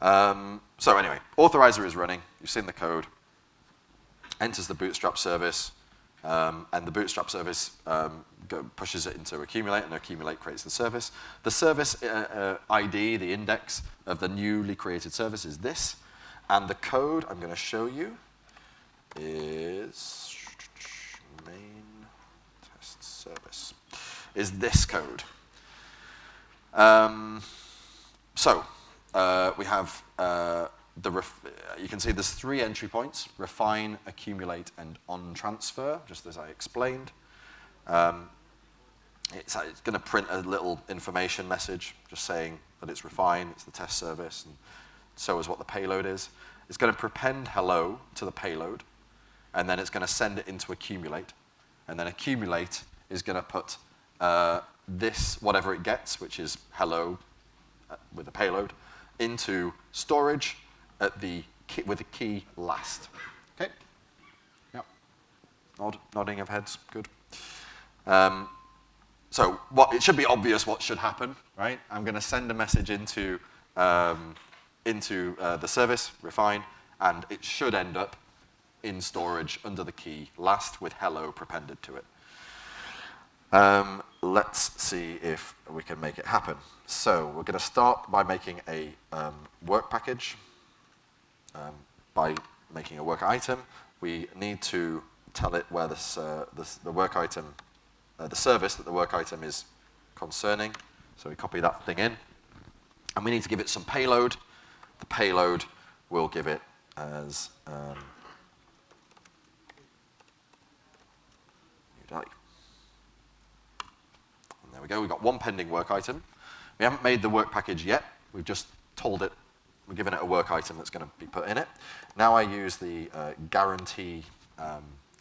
So anyway, authorizer is running. You've seen the code. Enters the Bootstrap service, and the Bootstrap service pushes it into Accumulate, and Accumulate creates the service. The service ID, the index of the newly created service is this, and the code I'm going to show you is main test service, is this code. We have you can see there's 3 entry points: refine, accumulate, and on transfer, just as I explained. It's going to print a little information message just saying that it's refine, it's the test service, and so is what the payload is. It's going to prepend hello to the payload, and then it's going to send it into accumulate, and then accumulate is going to put this, whatever it gets, which is hello with the payload, into storage at with the key last. Okay? Yep. Nodding of heads, good. So it should be obvious what should happen, right? I'm going to send a message into the service, refine, and it should end up in storage under the key last with hello prepended to it. Let's see if we can make it happen. So we're going to start by making a work package. By making a work item, we need to tell it where the work item, the service that the work item is concerning. So we copy that thing in. And we need to give it some payload. The payload will give it as new Delhi. And there we go. We've got one pending work item. We haven't made the work package yet. We've just told it, we're giving it a work item that's going to be put in it. Now I use the guarantee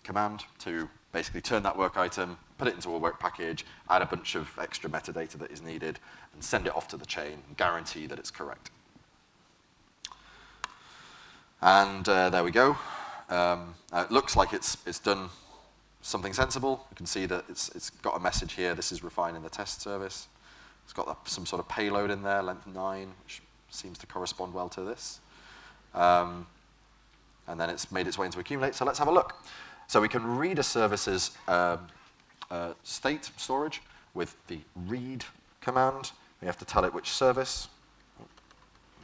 command to basically turn that work item, put it into a work package, add a bunch of extra metadata that is needed, and send it off to the chain and guarantee that it's correct. And there we go. It looks like it's done something sensible. You can see that it's got a message here. This is refining the test service. It's got some sort of payload in there, length 9, which seems to correspond well to this. And then it's made its way into accumulate. So let's have a look. So we can read a service's state storage with the read command. We have to tell it which service. Oh,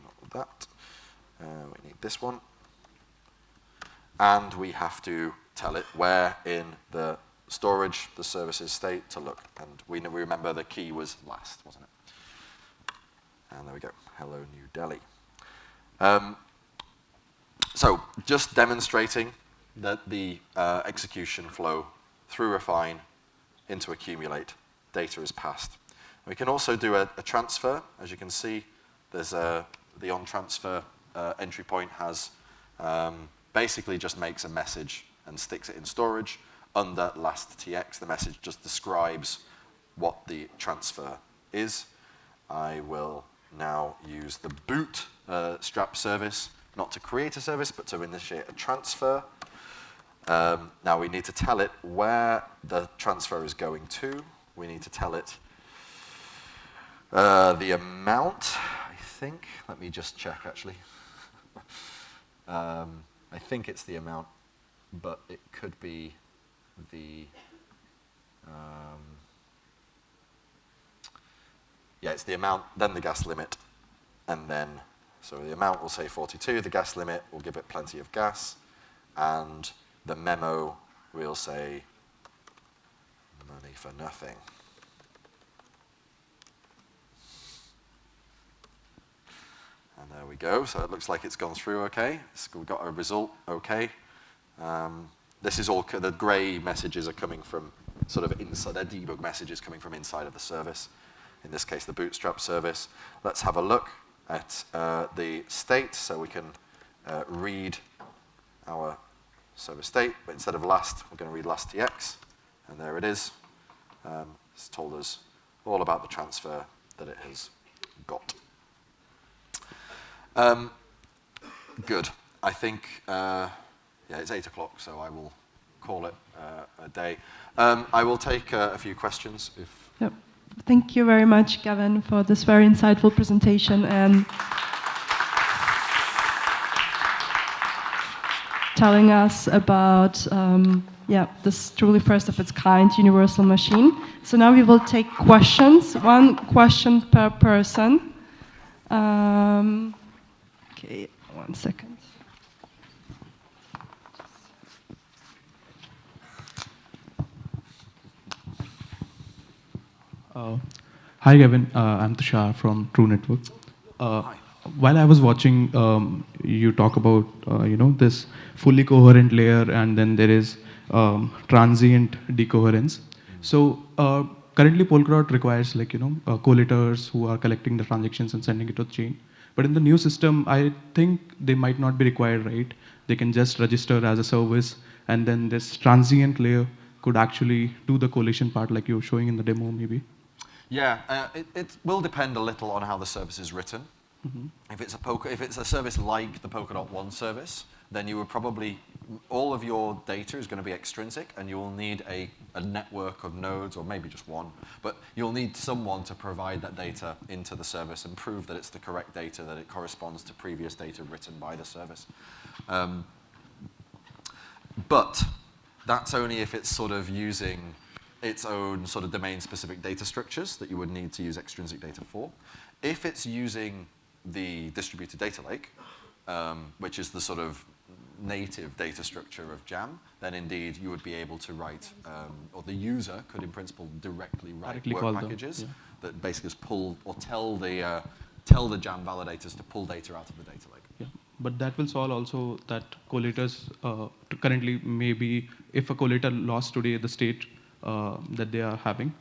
not that. We need this one. And we have to tell it where in the storage the service's state to look. And we remember the key was last, wasn't it? And there we go. Hello, New Delhi. So just demonstrating that the execution flow through refine into accumulate, data is passed. We can also do a transfer. As you can see, there's the on transfer entry point has basically just makes a message and sticks it in storage. Under last TX, the message just describes what the transfer is. I will now use the boot strap service, not to create a service, but to initiate a transfer. Now we need to tell it where the transfer is going to. We need to tell it the amount, I think. Let me just check, actually. I think it's the amount, but it could be the... yeah, it's the amount, then the gas limit, and then, so the amount will say 42, the gas limit will give it plenty of gas, and the memo will say money for nothing. And there we go. So it looks like it's gone through okay. We've got a result okay. This is all, the gray messages are coming from sort of inside, they're debug messages coming from inside of the service. In this case, the Bootstrap service. Let's have a look at the state so we can read our server state. But instead of last, we're going to read last tx. And there it is. It's told us all about the transfer that it has got. Good. I think, yeah, it's 8 o'clock, so I will call it a day. I will take a few questions if. Yep. Thank you very much, Gavin, for this very insightful presentation and telling us about this truly first of its kind universal machine. So now we will take questions, 1 question per person. Okay, 1 second. Hi, Gavin. I'm Tushar from True Network. Hi. While I was watching you talk about this fully coherent layer, and then there is transient decoherence. So currently, Polkadot requires collators who are collecting the transactions and sending it to the chain. But in the new system, I think they might not be required, right? They can just register as a service, and then this transient layer could actually do the collation part, like you were showing in the demo, maybe. Yeah, it will depend a little on how the service is written. If it's a service like the Polkadot One service, then you would probably, all of your data is going to be extrinsic, and you will need a network of nodes, or maybe just one, but you'll need someone to provide that data into the service and prove that it's the correct data, that it corresponds to previous data written by the service. But that's only if it's sort of using its own sort of domain-specific data structures that you would need to use extrinsic data for. If it's using the distributed data lake, which is the sort of native data structure of Jam, then indeed you would be able to write, or the user could in principle directly write work packages that basically just pull or tell the Jam validators to pull data out of the data lake. Yeah, but that will solve also that collators currently maybe if a collator lost today the state that they are having,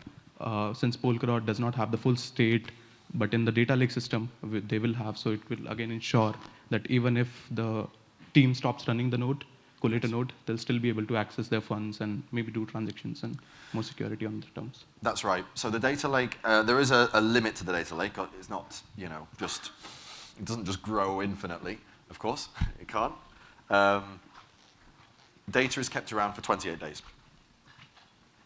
since Polkadot does not have the full state, but in the data lake system they will have, so it will again ensure that even if the team stops running the node, collator node, they'll still be able to access their funds and maybe do transactions and more security on the terms. That's right. So the data lake, there is a limit to the data lake. It's not, just, it doesn't just grow infinitely, of course. It can't. Data is kept around for 28 days.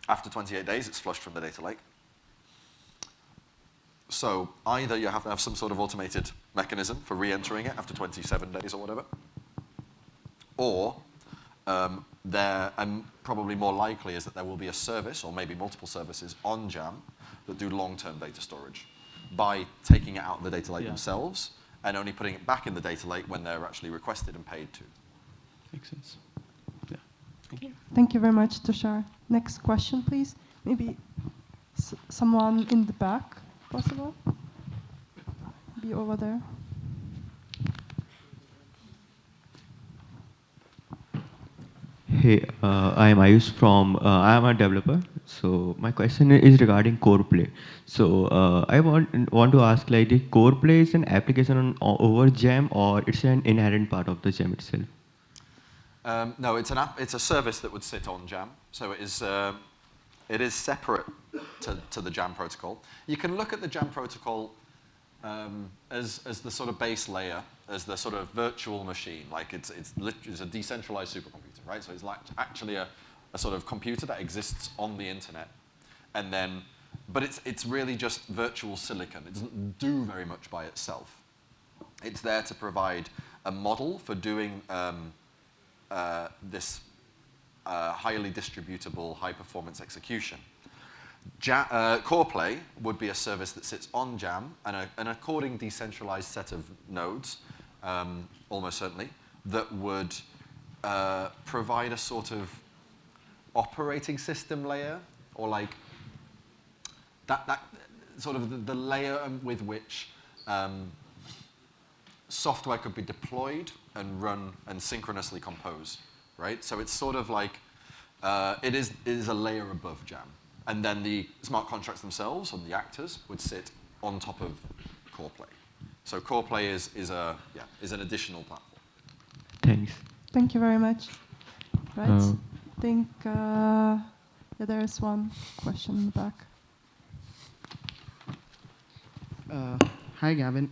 After 28 days, it's flushed from the data lake. So either you have to have some sort of automated mechanism for re-entering it after 27 days or whatever, or and probably more likely is that there will be a service, or maybe multiple services on Jam that do long-term data storage by taking it out of the data lake themselves and only putting it back in the data lake when they're actually requested and paid to. Makes sense. Yeah. Thank you. Thank you very much, Tushar. Next question, please. Maybe someone in the back, possible? Be over there. Hey, I am Ayush from, I am a developer. So my question is regarding CorePlay. So I want to ask, like, the CorePlay is an application over Jam, or it's an inherent part of the Jam itself? No, it's an app. It's a service that would sit on Jam. So it is separate to the Jam protocol. You can look at the Jam protocol as the sort of base layer, as the sort of virtual machine. Like it's a decentralized supercomputer, right? So it's like actually a sort of computer that exists on the internet, and then, but it's really just virtual silicon. It doesn't do very much by itself. It's there to provide a model for doing this highly distributable, high-performance execution. CorePlay would be a service that sits on Jam and an according decentralized set of nodes, almost certainly, that would provide a sort of operating system layer, or like that sort of the layer with which software could be deployed and run and synchronously compose, right? So it's sort of like, it is a layer above Jam. And then the smart contracts themselves and the actors would sit on top of CorePlay. So CorePlay is an additional platform. Thanks. Thank you very much. Right. I think there is one question in the back. Hi, Gavin.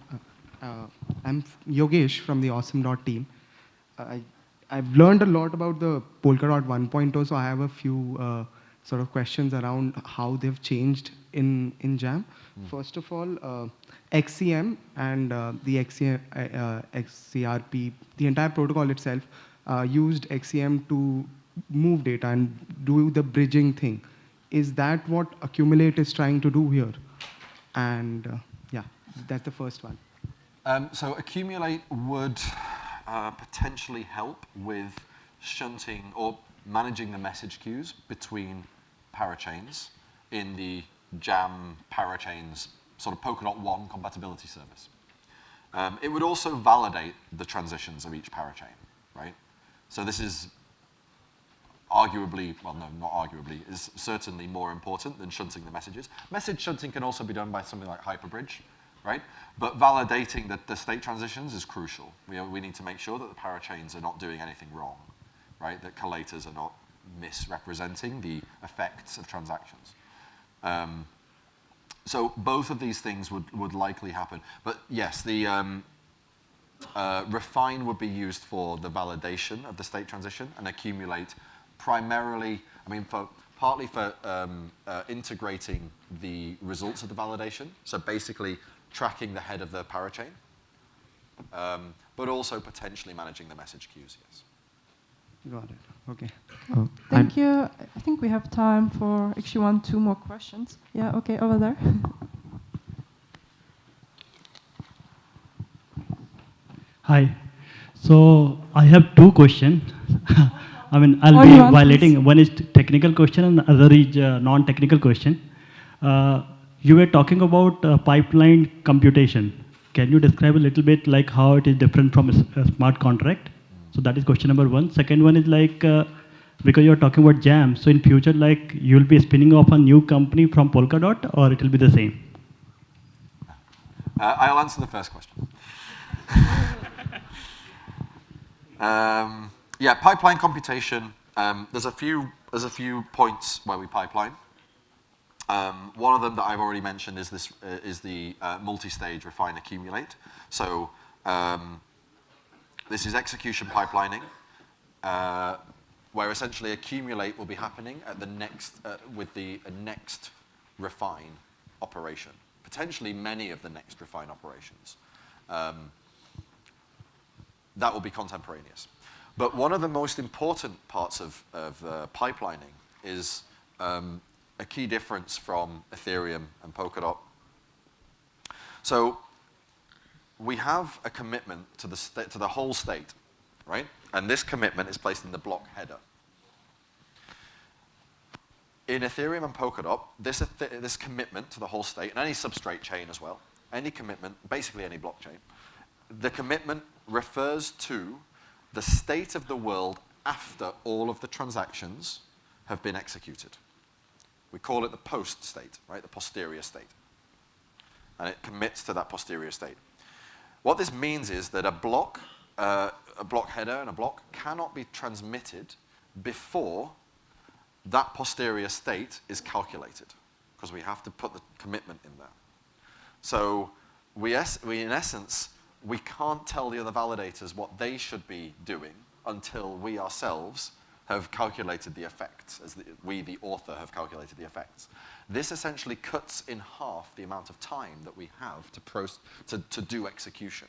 I'm Yogesh from the Awesome Dot team. I've learned a lot about the Polkadot 1.0, so I have a few sort of questions around how they've changed in Jam. First of all, XCM and the XCRP, the entire protocol itself used XCM to move data and do the bridging thing. Is that what Accumulate is trying to do here? And yeah, that's the first one. So Accumulate would potentially help with shunting or managing the message queues between parachains in the Jam parachains sort of Polkadot 1 compatibility service. It would also validate the transitions of each parachain, right? So this is arguably, well, no, not arguably, is certainly more important than shunting the messages. Message shunting can also be done by something like Hyperbridge, right? But validating the state transitions is crucial. We need to make sure that the parachains are not doing anything wrong, right? That collators are not misrepresenting the effects of transactions. So both of these things would likely happen. But yes, the Refine would be used for the validation of the state transition, and Accumulate primarily, I mean, partly for integrating the results of the validation. So basically tracking the head of the parachain, but also potentially managing the message queues, yes. Got it. Okay. Thank you. I think we have time for actually 2 more questions. Yeah, okay, over there. Hi. So I have 2 questions. I mean, I'll Only be one, violating. please. One is technical question and the other is non-technical question. You were talking about pipeline computation. Can you describe a little bit like how it is different from a smart contract? So that is question number 1. Second one is like, because you're talking about Jam, so in future, like you'll be spinning off a new company from Polkadot, or it will be the same? I'll answer the first question. Yeah, pipeline computation. There's a few points where we pipeline. One of them that I've already mentioned is the multi-stage refine accumulate. So this is execution pipelining, where essentially accumulate will be happening at the next with the next refine operation, potentially many of the next refine operations. That will be contemporaneous. But one of the most important parts of pipelining is a key difference from Ethereum and Polkadot. So we have a commitment to the whole state, right? And this commitment is placed in the block header. In Ethereum and Polkadot, this commitment to the whole state, and any substrate chain as well, any commitment, basically any blockchain, the commitment refers to the state of the world after all of the transactions have been executed. We call it the post state, right? The posterior state. And it commits to that posterior state. What this means is that a block header and a block cannot be transmitted before that posterior state is calculated, because we have to put the commitment in there. So we in essence, we can't tell the other validators what they should be doing until we ourselves have calculated the effects, as we, the author, have calculated the effects. This essentially cuts in half the amount of time that we have to do execution.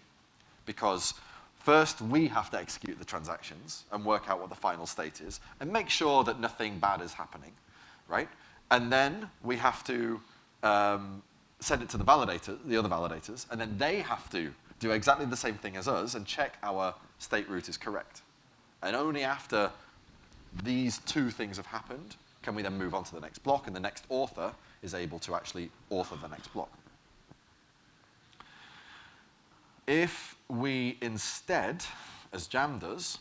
Because first we have to execute the transactions and work out what the final state is and make sure that nothing bad is happening, right? And then we have to send it to the other validators, and then they have to do exactly the same thing as us and check our state root is correct. And only after these 2 things have happened can we then move on to the next block, and the next author is able to actually author the next block. If we instead, as Jam does,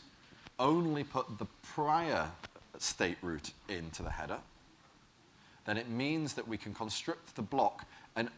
only put the prior state root into the header, then it means that we can construct the block and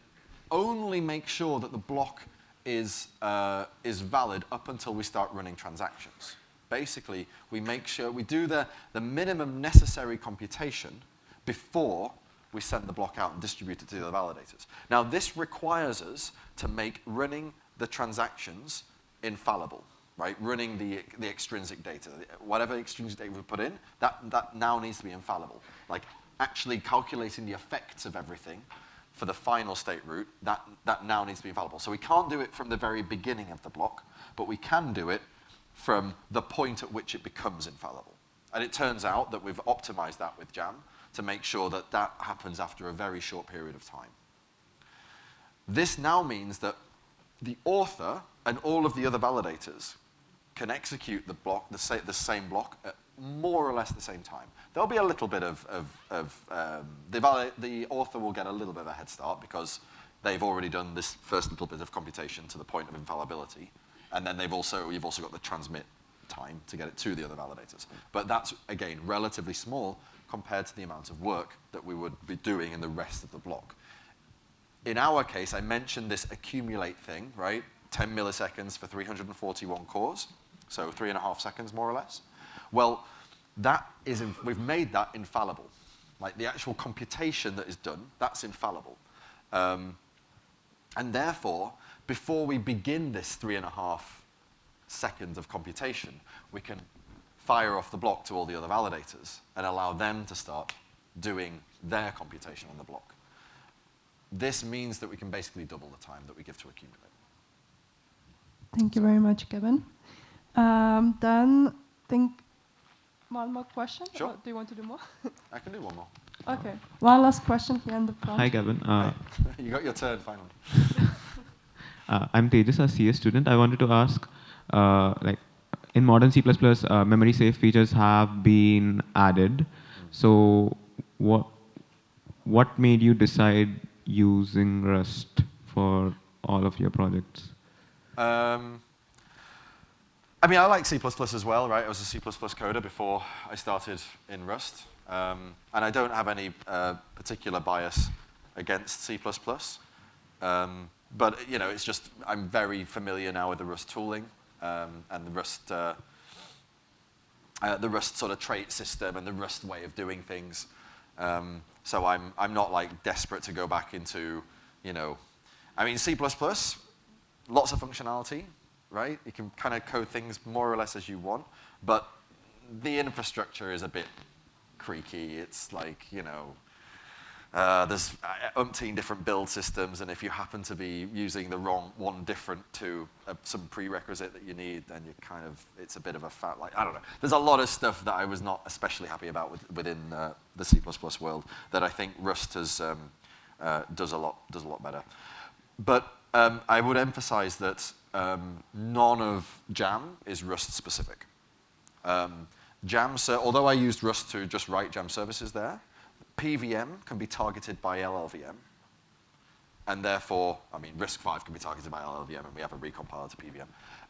only make sure that the block is valid up until we start running transactions. Basically, we make sure we do the minimum necessary computation before we send the block out and distribute it to the other validators. Now, this requires us to make running the transactions infallible, right? Running the extrinsic data. Whatever extrinsic data we put in, that now needs to be infallible. Like, actually calculating the effects of everything for the final state root, that now needs to be infallible. So we can't do it from the very beginning of the block, but we can do it from the point at which it becomes infallible. And it turns out that we've optimized that with Jam to make sure that that happens after a very short period of time. This now means that the author and all of the other validators can execute the block, the same block, at more or less the same time. There'll be a little bit the author will get a little bit of a head start because they've already done this first little bit of computation to the point of infallibility, and then you've also got the transmit time to get it to the other validators. But that's, again, relatively small compared to the amount of work that we would be doing in the rest of the block. In our case, I mentioned this accumulate thing, right? 10 milliseconds for 341 cores, so 3.5 seconds more or less. Well, we've made that infallible. Like the actual computation that is done, that's infallible. And therefore, before we begin this 3.5 seconds of computation, we can fire off the block to all the other validators and allow them to start doing their computation on the block. This means that we can basically double the time that we give to accumulate. Thank you very much, Kevin. Then I think one more question. Sure. Or do you want to do more? I can do one more. Okay. One last question here in the front. Hi, Gavin. You got your turn finally. I'm Tejas, a CS student. I wanted to ask, like, in modern C++, memory safe features have been added. So what made you decide using Rust for all of your projects? I mean, I like C++ as well, right? I was a C++ coder before I started in Rust. And I don't have any particular bias against C++. But, you know, it's just, I'm very familiar now with the Rust tooling and the Rust sort of trait system and the Rust way of doing things. So I'm not like desperate to go back into, you know, I mean, C++, lots of functionality, right? You can kind of code things more or less as you want, but the infrastructure is a bit creaky. It's like, you know, there's umpteen different build systems, and if you happen to be using the wrong one different to some prerequisite that you need, then you kind of, it's a bit of a fat, like, I don't know. There's a lot of stuff that I was not especially happy about within the C++ world that I think Rust has, does a lot better. But I would emphasize that none of Jam is Rust specific. Although I used Rust to just write Jam services there, PVM can be targeted by LLVM. And therefore, I mean, RISC-V can be targeted by LLVM, and we have a recompiler to PVM.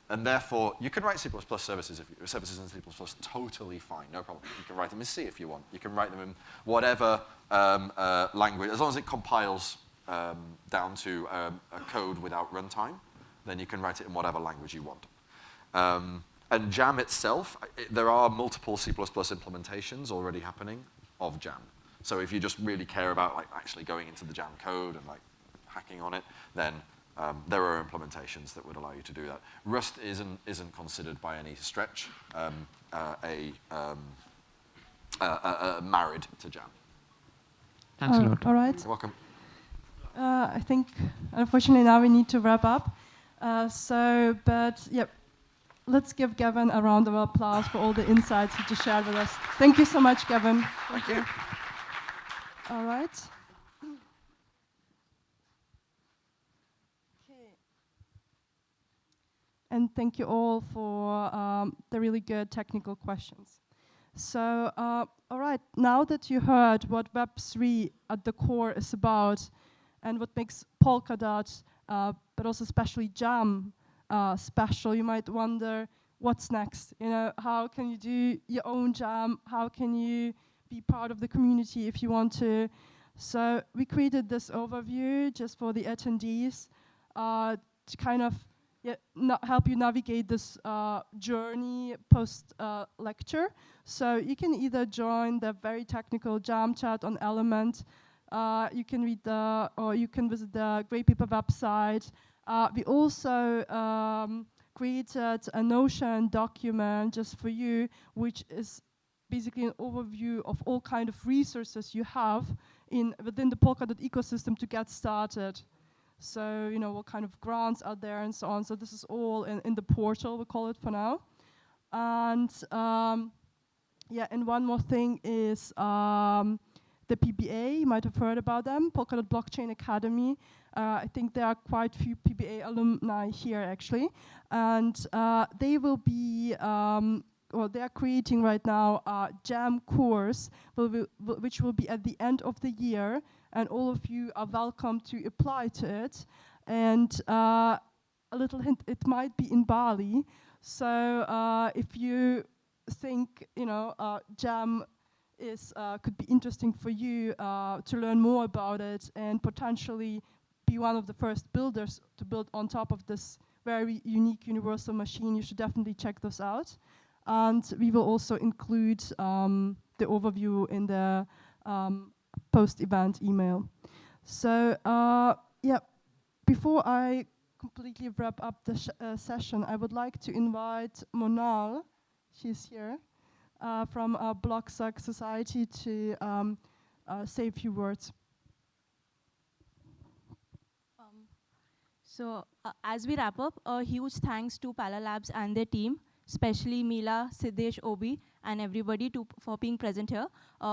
And therefore, you can write C++ services in C++ totally fine, no problem. You can write them in C if you want. You can write them in whatever language, as long as it compiles down to a code without runtime, then you can write it in whatever language you want. And Jam itself, there are multiple C++ implementations already happening of Jam. So if you just really care about like actually going into the Jam code and like hacking on it, then there are implementations that would allow you to do that. Rust isn't considered by any stretch married to Jam. Thanks a lot. All right. You're welcome. I think, unfortunately, now we need to wrap up. But yeah, let's give Gavin a round of applause for all the insights he just shared with us. Thank you so much, Gavin. Thank you. All right. Okay. And thank you all for the really good technical questions. So, all right, now that you heard what Web3 at the core is about and what makes Polkadot, but also especially Jam, special. You might wonder, what's next? You know, how can you do your own jam? How can you be part of the community if you want to? So we created this overview just for the attendees to kind of help you navigate this journey post lecture. So you can either join the very technical jam chat on Element. You can read or you can visit the Grey Paper website. We also created a Notion document just for you, which is basically an overview of all kind of resources you have within the Polkadot ecosystem to get started. So, you know, what kind of grants are there and so on. So this is all in the portal, we call it for now. And yeah, and one more thing is the PBA, you might have heard about them, Polkadot Blockchain Academy. I think there are quite few PBA alumni here actually. And they will be, or they are creating right now a jam course, which will be at the end of the year. And all of you are welcome to apply to it. And a little hint, it might be in Bali. So if you think, you know, jam could be interesting for you to learn more about it and potentially be one of the first builders to build on top of this very unique universal machine, you should definitely check those out. And we will also include the overview in the post-event email. So yeah, before I completely wrap up the session, I would like to invite Monal, she's here, from Blocksuck Society to say a few words. So as we wrap up, a huge thanks to Pala Labs and their team, especially Mila, Siddesh, Obi, and everybody for being present here.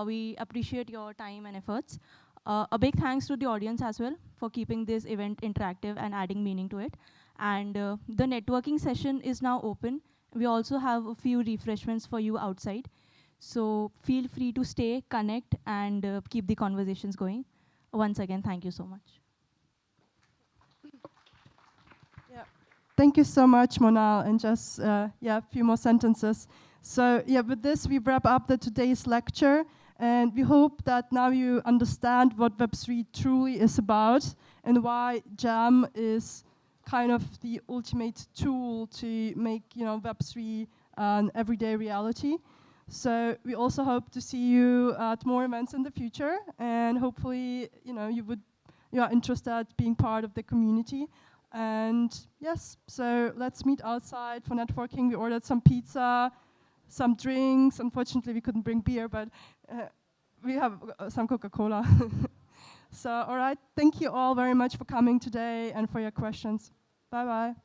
We appreciate your time and efforts. A big thanks to the audience as well for keeping this event interactive and adding meaning to it. And the networking session is now open. We also have a few refreshments for you outside. So feel free to stay, connect, and keep the conversations going. Once again, thank you so much. Thank you so much, Monal, and just yeah, a few more sentences. So yeah, with this we wrap up today's lecture, and we hope that now you understand what Web3 truly is about and why Jam is kind of the ultimate tool to make, you know, Web3 an everyday reality. So we also hope to see you at more events in the future, and hopefully, you know, you are interested in being part of the community. And yes, so let's meet outside for networking. We ordered some pizza, some drinks. Unfortunately, we couldn't bring beer, but we have some Coca-Cola. So, all right, thank you all very much for coming today and for your questions. Bye-bye.